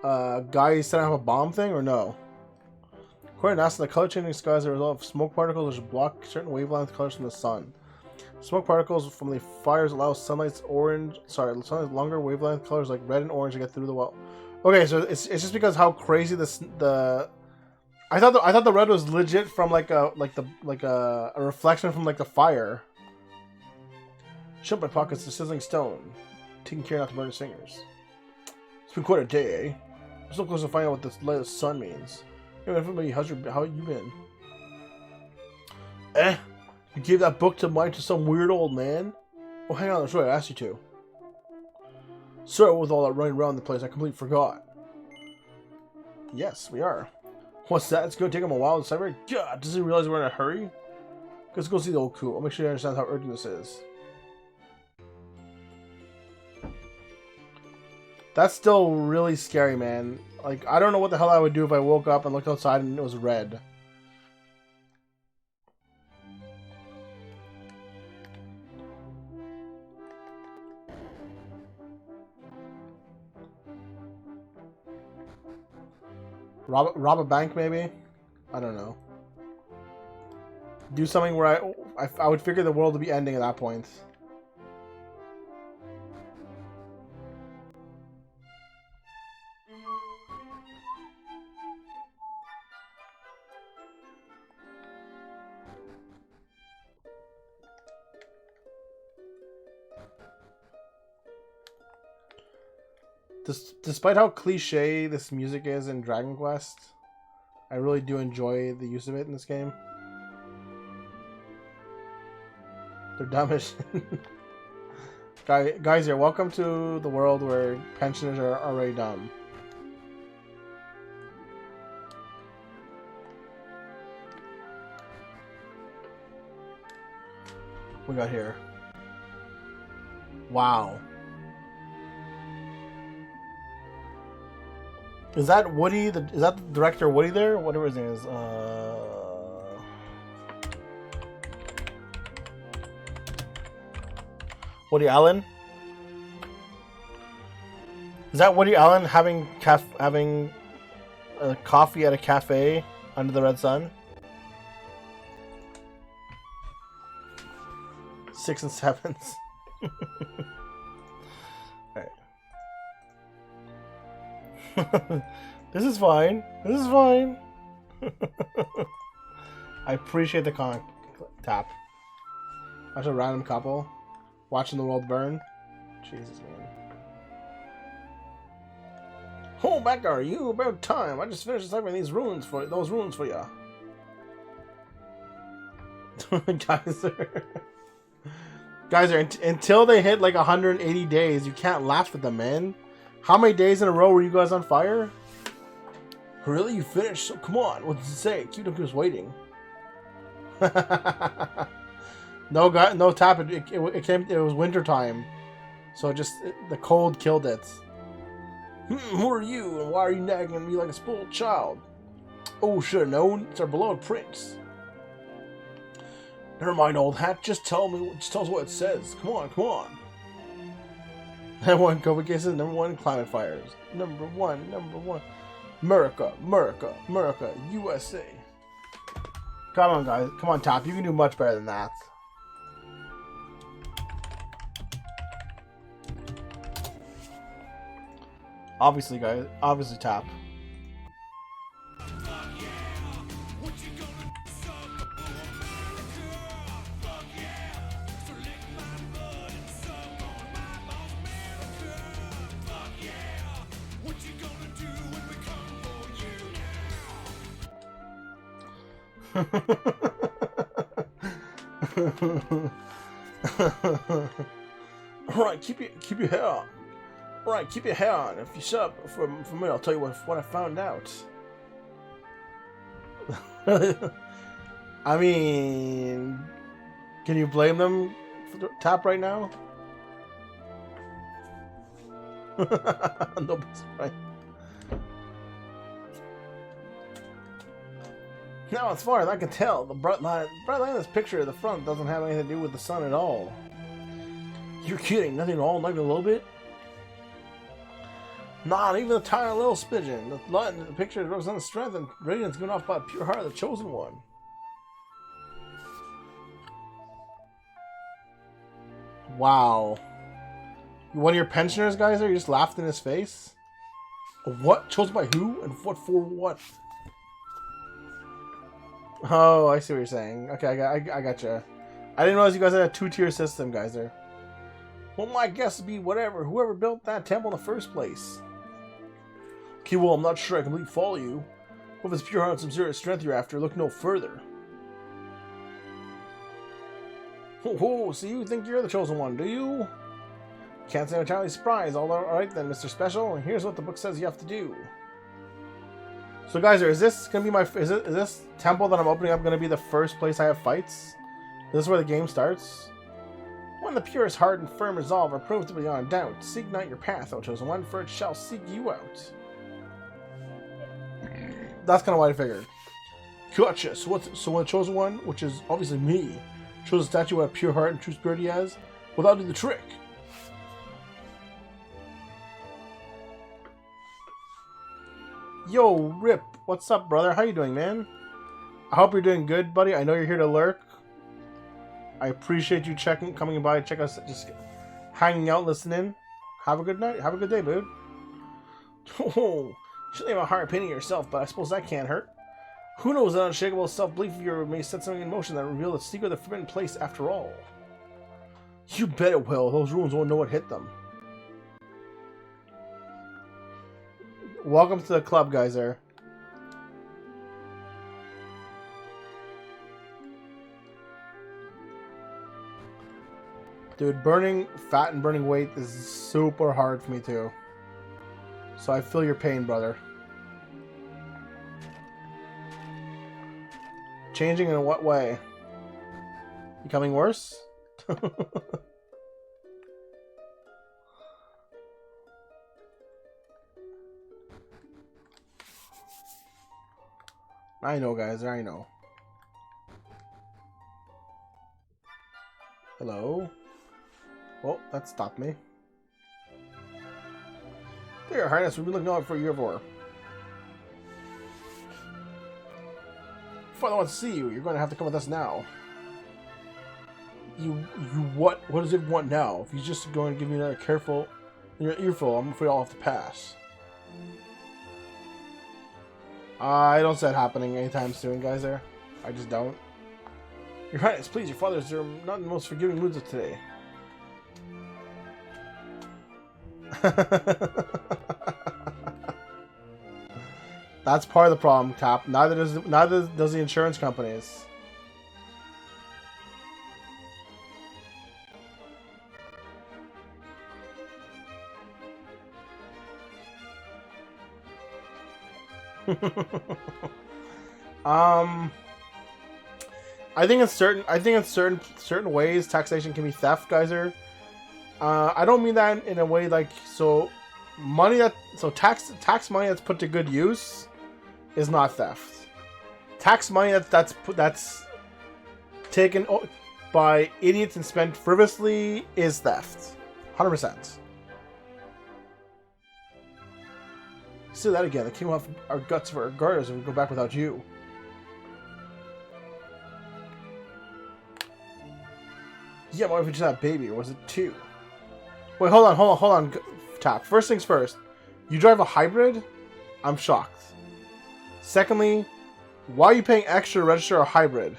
guy setting up a bomb thing, or no? According to NASA, the color changing skies are a result of smoke particles which block certain wavelength colors from the sun. Smoke particles from the fires allow sunlight's longer wavelength colors like red and orange to get through the wall. Okay, so it's just because how crazy I thought the red was legit from like a reflection from like the fire. Shut my pockets to sizzling stone, taking care not to burn his fingers. It's been quite a day, eh? I'm so close to finding out what this light of the sun means. Hey, everybody, how you been? You gave that book to mine to some weird old man? Oh, hang on, that's right, I asked you to. Sorry, with all that running around the place, I completely forgot. Yes, we are. What's that? It's gonna take him a while to decipher. God, does he realize we're in a hurry? Let's go see the old coot. I'll make sure he understands how urgent this is. That's still really scary, man. Like, I don't know what the hell I would do if I woke up and looked outside and it was red. Rob a bank, maybe? I don't know. Do something where I would figure the world would be ending at that point. Despite how cliche this music is in Dragon Quest, I really do enjoy the use of it in this game. They're dumb as Guys here, welcome to the world where pensioners are already dumb. we got here? Wow. Is that Woody? Is that the director Woody there? Whatever his name is. Woody Allen? Is that Woody Allen having a coffee at a cafe under the red sun? 6 and 7s. Alright. This is fine. This is fine. I appreciate the comic tap. Watch a random couple watching the world burn. Jesus, man. Oh, Becca, you about time. I just finished discovering those ruins for you. Guys are until they hit like 180 days, you can't laugh at them, man. How many days in a row were you guys on fire? Really? You finished? So come on. What does it say? Keep just waiting. No tap. It was winter time, so the cold killed it. Who are you, and why are you nagging at me like a spoiled child? Oh, should have known. It's our beloved prince. Never mind, old hat. Just tell us what it says. Come on, come on. Number 1 COVID cases. Number 1 climate fires. Number one. America, USA. Come on, guys. Come on, Tap. You can do much better than that. Obviously, guys. Obviously, Tap. Alright, keep your hair on. Alright, keep your hair on. If you shut up for me, I'll tell you what I found out. I mean, can you blame them for the Tap right now? Nobody's right. Now, as far as I can tell, the bright line in this picture at the front doesn't have anything to do with the sun at all. You're kidding? Nothing at all? Not even a little bit? Not even a tiny little smidgen. The light in the picture represents strength and radiance given off by the pure heart of the chosen one. Wow. One of your pensioners, guys, you just laughed in his face? What? Chosen by who? And what for what? Oh, I see what you're saying. Okay, I gotcha. I didn't realize you guys had a 2-tier system, guys. There. Well, my guess would be whoever built that temple in the first place. Okay, well, I'm not sure I completely follow you. If it's pure heart and some serious strength you're after, look no further. Oh, so you think you're the chosen one, do you? Can't say I'm entirely surprised. Alright then, Mr. Special, and here's what the book says you have to do. So guys, is this gonna be is this temple that I'm opening up gonna be the first place I have fights? This is where the game starts? When the purest heart and firm resolve are proved to be beyond doubt, seek not your path, O chosen one, for it shall seek you out. That's kind of what I figured. Gotcha. So when the chosen one, which is obviously me, shows a statue what a pure heart and true spirit he has, well, that'll do the trick. Yo, Rip, what's up, brother? How you doing, man? I hope you're doing good, buddy. I know you're here to lurk. I appreciate you coming by, check us, just hanging out, listening. Have a good night. Have a good day, dude. Oh, you shouldn't have a hard opinion of yourself, but I suppose that can't hurt. Who knows, that unshakable self-belief of yours may set something in motion that will reveal the secret of the forbidden place after all. You bet it will. Those ruins won't know what hit them. Welcome to the club, guys. There. Dude, burning fat and burning weight is super hard for me too. So I feel your pain, brother. Changing in what way? Becoming worse? I know, guys. I know. Hello? Oh, that stopped me. Dear Highness, we've been looking out for you everywhere. Father wants to see you. You're going to have to come with us now. You what? What does it want now? If he's just going to give me another careful in your earful, I'm afraid I'll have to pass. I don't see that happening anytime soon, guys. There, I just don't. Your Highness, please, your father's not in the most forgiving moods of today. That's part of the problem, Cap. Neither does the insurance companies. I think in certain ways taxation can be theft, Geyser. I don't mean that in a way like tax money that's put to good use is not theft. Tax money that's taken by idiots and spent frivolously is theft. 100%. Say that again. They came off our guts for our garters and we go back without you. Yeah, what if we just had a baby, or was it 2? Wait, hold on, Tap. First things first. You drive a hybrid? I'm shocked. Secondly, why are you paying extra to register a hybrid?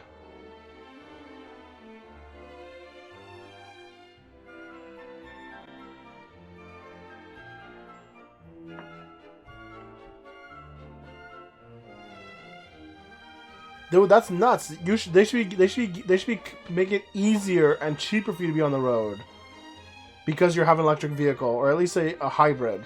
Dude, that's nuts. They should be making it easier and cheaper for you to be on the road because you have an electric vehicle, or at least a hybrid.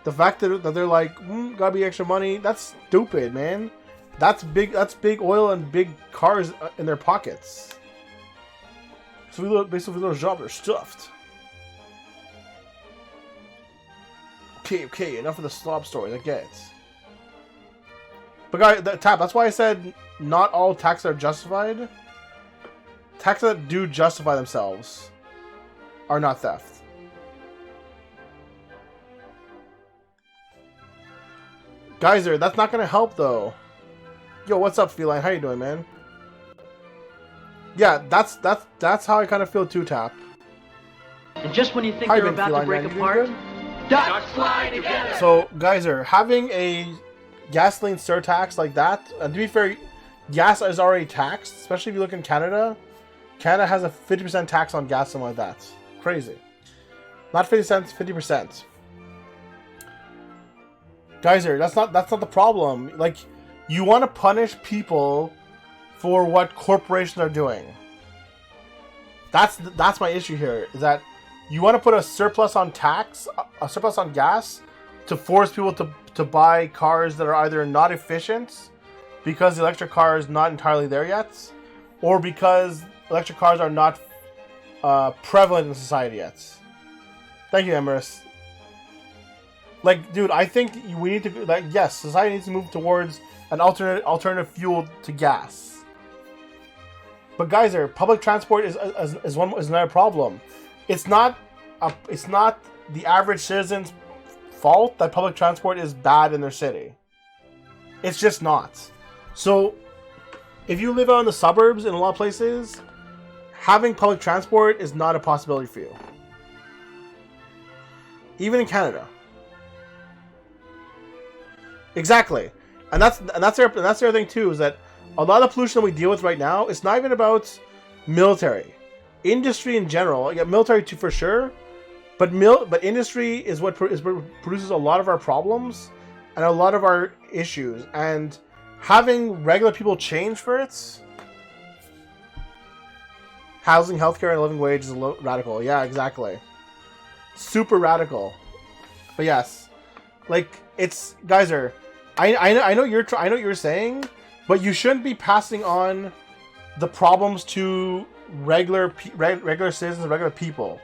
The fact that they're like, gotta be extra money, that's stupid, man. That's big oil and big cars in their pockets. So basically, those jobs are stuffed. Okay, enough of the slob stories. I get it. But guys, Tap, that's why I said not all taxes are justified. Taxes that do justify themselves are not theft. Geyser, that's not gonna help though. Yo, what's up, Feline? How you doing, man? Yeah, that's how I kind of feel too, Tap. And just when you think they're about to break apart, Ducks fly together. So, Geyser, having a gasoline surtax like that, and to be fair, gas is already taxed, especially if you look in Canada. Canada has a 50% tax on gas, something like that. Crazy. Not 50 cents, 50%. Geyser, that's not the problem. Like, you want to punish people for what corporations are doing. That's my issue here, is that you want to put a surplus on tax, a surplus on gas, to force people to buy cars that are either not efficient because the electric car is not entirely there yet, or because electric cars are not prevalent in society yet. Thank you, Emerus. Like, dude, I think we need to, like, yes, society needs to move towards an alternative fuel to gas. But Geyser, public transport is another problem. It's not the average citizen's fault that public transport is bad in their city. It's just not. So, if you live out in the suburbs in a lot of places, having public transport is not a possibility for you. Even in Canada. Exactly. And that's the other thing too, is that a lot of the pollution that we deal with right now, it's not even about military. Industry in general, yeah, military too for sure, but industry is what produces a lot of our problems and a lot of our issues. And having regular people change for it, housing, healthcare, and a living wage is radical. Yeah, exactly. Super radical. But yes, like, it's, Geyser, I know you're saying, but you shouldn't be passing on the problems to regular citizens, regular people.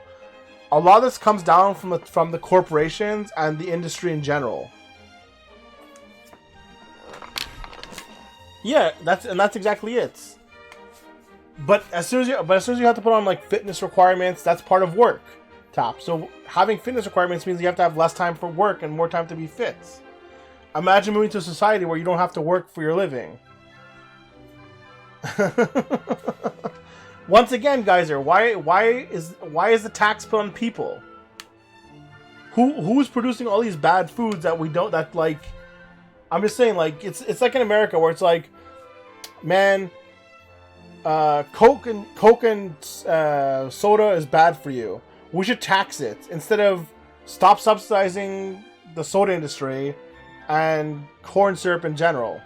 A lot of this comes down from the corporations and the industry in general. Yeah, that's exactly it. But as soon as you have to put on like fitness requirements, that's part of work. Top. So having fitness requirements means you have to have less time for work and more time to be fit. Imagine moving to a society where you don't have to work for your living. Once again, Geyser, why is the tax put on people? Who's producing all these bad foods that we don't, that like, I'm just saying, like, it's like in America where it's like, man, Coke and soda is bad for you. We should tax it instead of stop subsidizing the soda industry and corn syrup in general.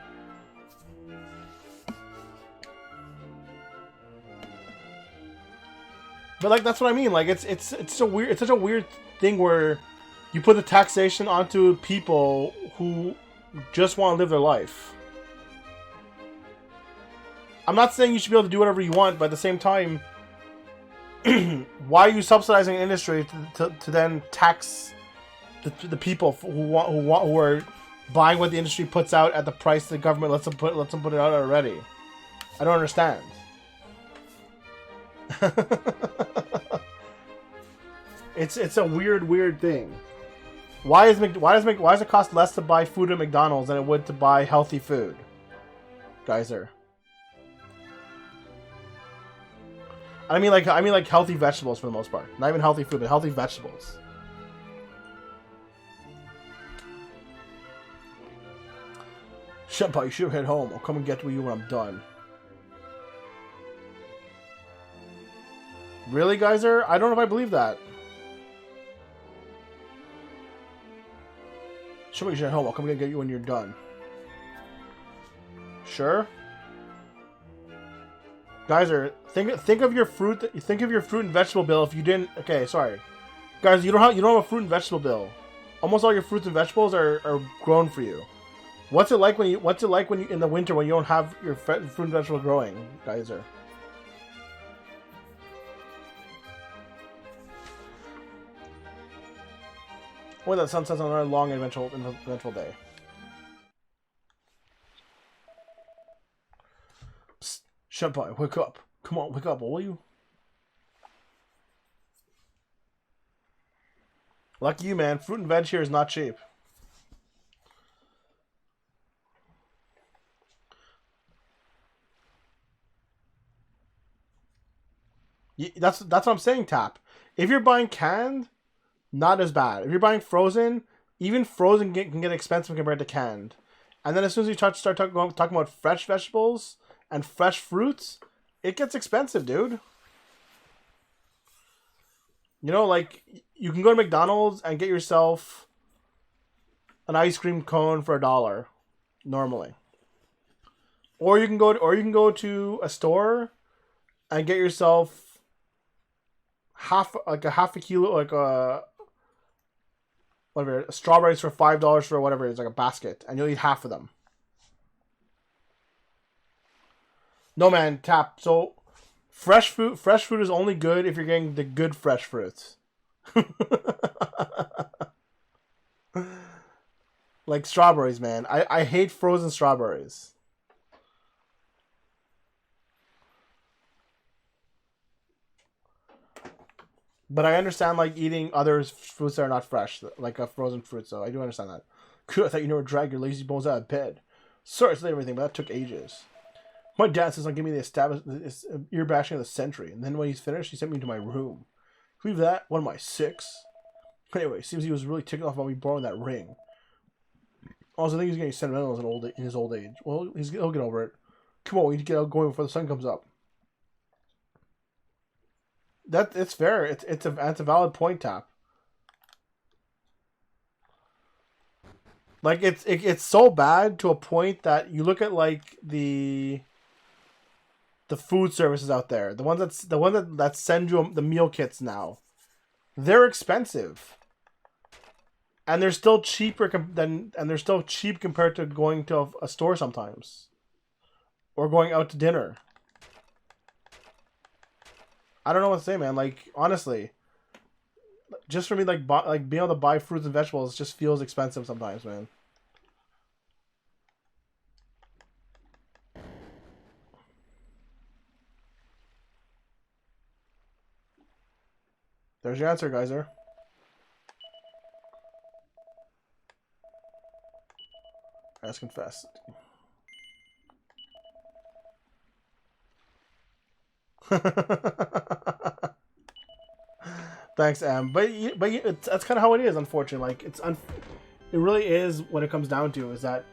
But like that's what I mean. Like it's such a weird thing where you put the taxation onto people who just want to live their life. I'm not saying you should be able to do whatever you want, but at the same time, why are you subsidizing an industry to then tax the people who are buying what the industry puts out at the price the government lets them put it out already? I don't understand. It's a weird thing. Why does it cost less to buy food at McDonald's than it would to buy healthy food? Geyser. I mean like healthy vegetables for the most part. Not even healthy food, but healthy vegetables. Shempa, you should head home. I'll come and get to you when I'm done. Really, Geyser? I don't know if I believe that. Shempa, you should head home. I'll come and get you when you're done. Sure. Geyser, think of your fruit. Think of your fruit and vegetable bill. If you didn't, okay, sorry, guys, you don't have a fruit and vegetable bill. Almost all your fruits and vegetables are grown for you. What's it like when you in the winter when you don't have your fruit and vegetable growing, Geyser? Boy, that sun sets on another long and eventful day. Psst, Senpai, wake up. Come on, wake up, will you? Lucky you, man. Fruit and veg here is not cheap. That's what I'm saying, Tap. If you're buying canned, not as bad. If you're buying frozen, even frozen can get expensive compared to canned. And then as soon as you start talking about fresh vegetables and fresh fruits, it gets expensive, dude. You know, like, you can go to McDonald's and get yourself an ice cream cone for $1 normally. Or you can go to a store and get yourself half a kilo, like whatever, strawberries for $5 for whatever it is, like a basket, and you'll eat half of them. No, man, Tap. So fresh fruit is only good if you're getting the good fresh fruits. Like strawberries, man. I hate frozen strawberries. But I understand, like, eating other fruits that are not fresh, like a frozen fruit, so I do understand that. Cool, I thought you never dragged your lazy bones out of bed. Sorry, it's late everything, but that took ages. My dad says he'll give me this ear bashing of the century, and then when he's finished, he sent me to my room. Believe that? What am I, 6? Anyway, seems he was really ticked off about me borrowing that ring. Also, I think he's getting sentimental in his old age. Well, he'll get over it. Come on, we need to get out going before the sun comes up. It's fair. It's a valid point, Tap. Like it's so bad to a point that you look at like the food services out there, the ones that send you the meal kits now, they're expensive, and they're still cheaper they're still cheap compared to going to a store sometimes, or going out to dinner. I don't know what to say, man. Like, honestly, just for me, like being able to buy fruits and vegetables just feels expensive sometimes, man. There's your answer, Geyser. As confessed. Thanks, Em. But that's kind of how it is, unfortunately. Like it really is what it comes down to is that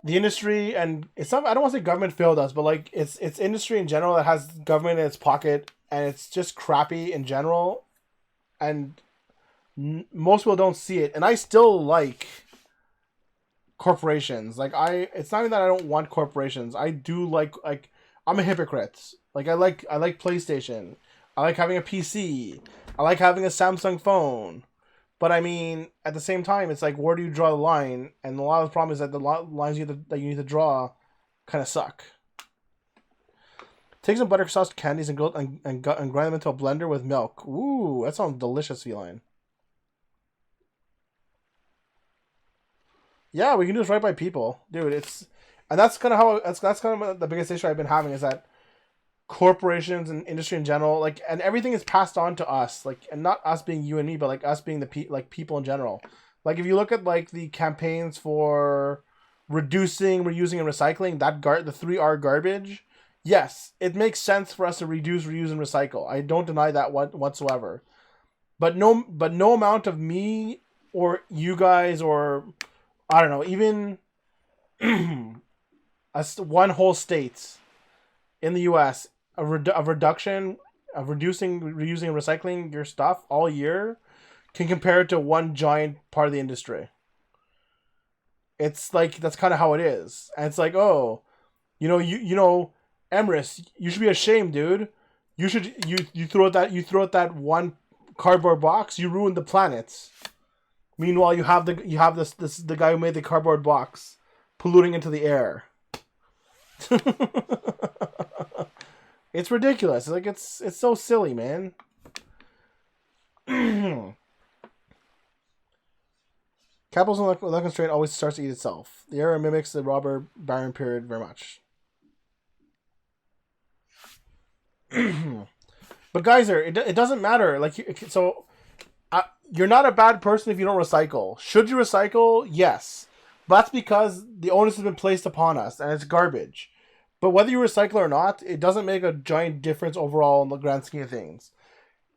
the industry, and it's not. I don't want to say government failed us, but like it's industry in general that has government in its pocket, and it's just crappy in general, and most people don't see it. And I still like corporations. Like it's not even that I don't want corporations. I do like I'm a hypocrite. Like I like PlayStation. I like having a PC. I like having a Samsung phone. But I mean, at the same time, it's like, where do you draw the line? And a lot of the problem is that the lines that you need to draw kind of suck. Take some butterscotch candies and grind them into a blender with milk. Ooh, that sounds delicious, feline. Yeah, we can do this right by people, dude. And that's kind of how that's kind of the biggest issue I've been having is that corporations and industry in general, like, and everything is passed on to us, like, and not us being you and me, but like us being like people in general. Like, if you look at like the campaigns for reducing, reusing, and recycling, the 3R garbage, yes, it makes sense for us to reduce, reuse, and recycle. I don't deny that whatsoever. But no amount of me or you guys or I don't know, even one whole state in the U.S. a reduction of reducing, reusing, and recycling your stuff all year can compare it to one giant part of the industry. It's like that's kind of how it is, and it's like, oh, you know, Emrys, you should be ashamed, dude. You throw out that one cardboard box, you ruined the planet. Meanwhile, you have the guy who made the cardboard box polluting into the air. It's ridiculous. Like it's so silly, man. Capitalism without constraint always starts to eat itself. The era mimics the robber baron period very much. But Geyser, it doesn't matter. Like you're not a bad person if you don't recycle. Should you recycle? Yes. But that's because the onus has been placed upon us, and it's garbage. But whether you recycle or not, it doesn't make a giant difference overall in the grand scheme of things.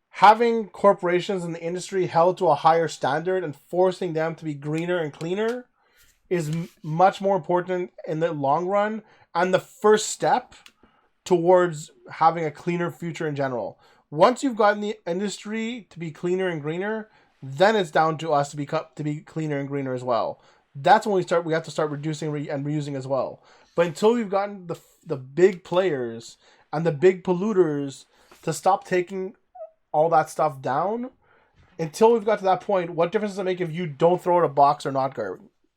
Having corporations in the industry held to a higher standard and forcing them to be greener and cleaner is much more important in the long run, and the first step towards having a cleaner future in general. Once you've gotten the industry to be cleaner and greener, then it's down to us to be cleaner and greener as well. That's when we have to start reducing and reusing as well. But until we've gotten the big players and the big polluters to stop taking all that stuff down, until we've got to that point, what difference does it make if you don't throw it in a box or not,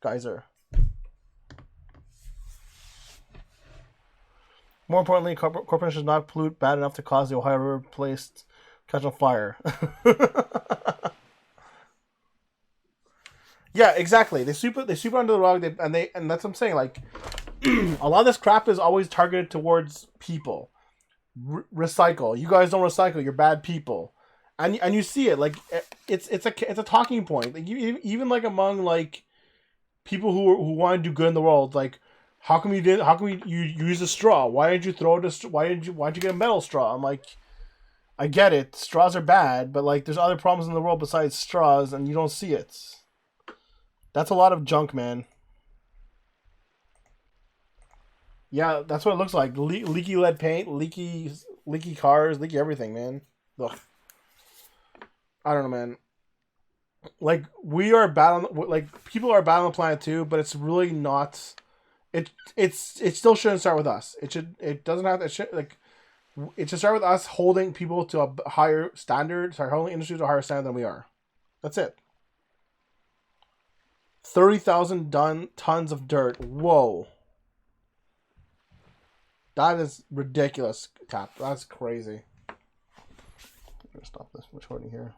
Geyser? More importantly, corporations should not pollute bad enough to cause the Ohio River placed catch on fire. Yeah, exactly. They sweep it under the rug, and that's what I'm saying. Like, a lot of this crap is always targeted towards people. Recycle. You guys don't recycle. You're bad people, and you see it. Like, it's a talking point. Like, even like among like people who want to do good in the world. Like, how come you use a straw? Why didn't you throw it? Why'd you get a metal straw? I'm like, I get it. Straws are bad, but like, there's other problems in the world besides straws, and you don't see it. That's a lot of junk, man. Yeah, that's what it looks like. Leaky lead paint, leaky cars, leaky everything, man. Ugh. I don't know, man. Like, we are bad on, like, people are bad on the planet too, but it's really not. It still shouldn't start with us. It should start with us holding people to a higher standard. Sorry, holding industry to a higher standard than we are. That's it. 30,000 tons of dirt. Whoa. That is ridiculous, Cap. That's crazy. I'm gonna stop this recording here.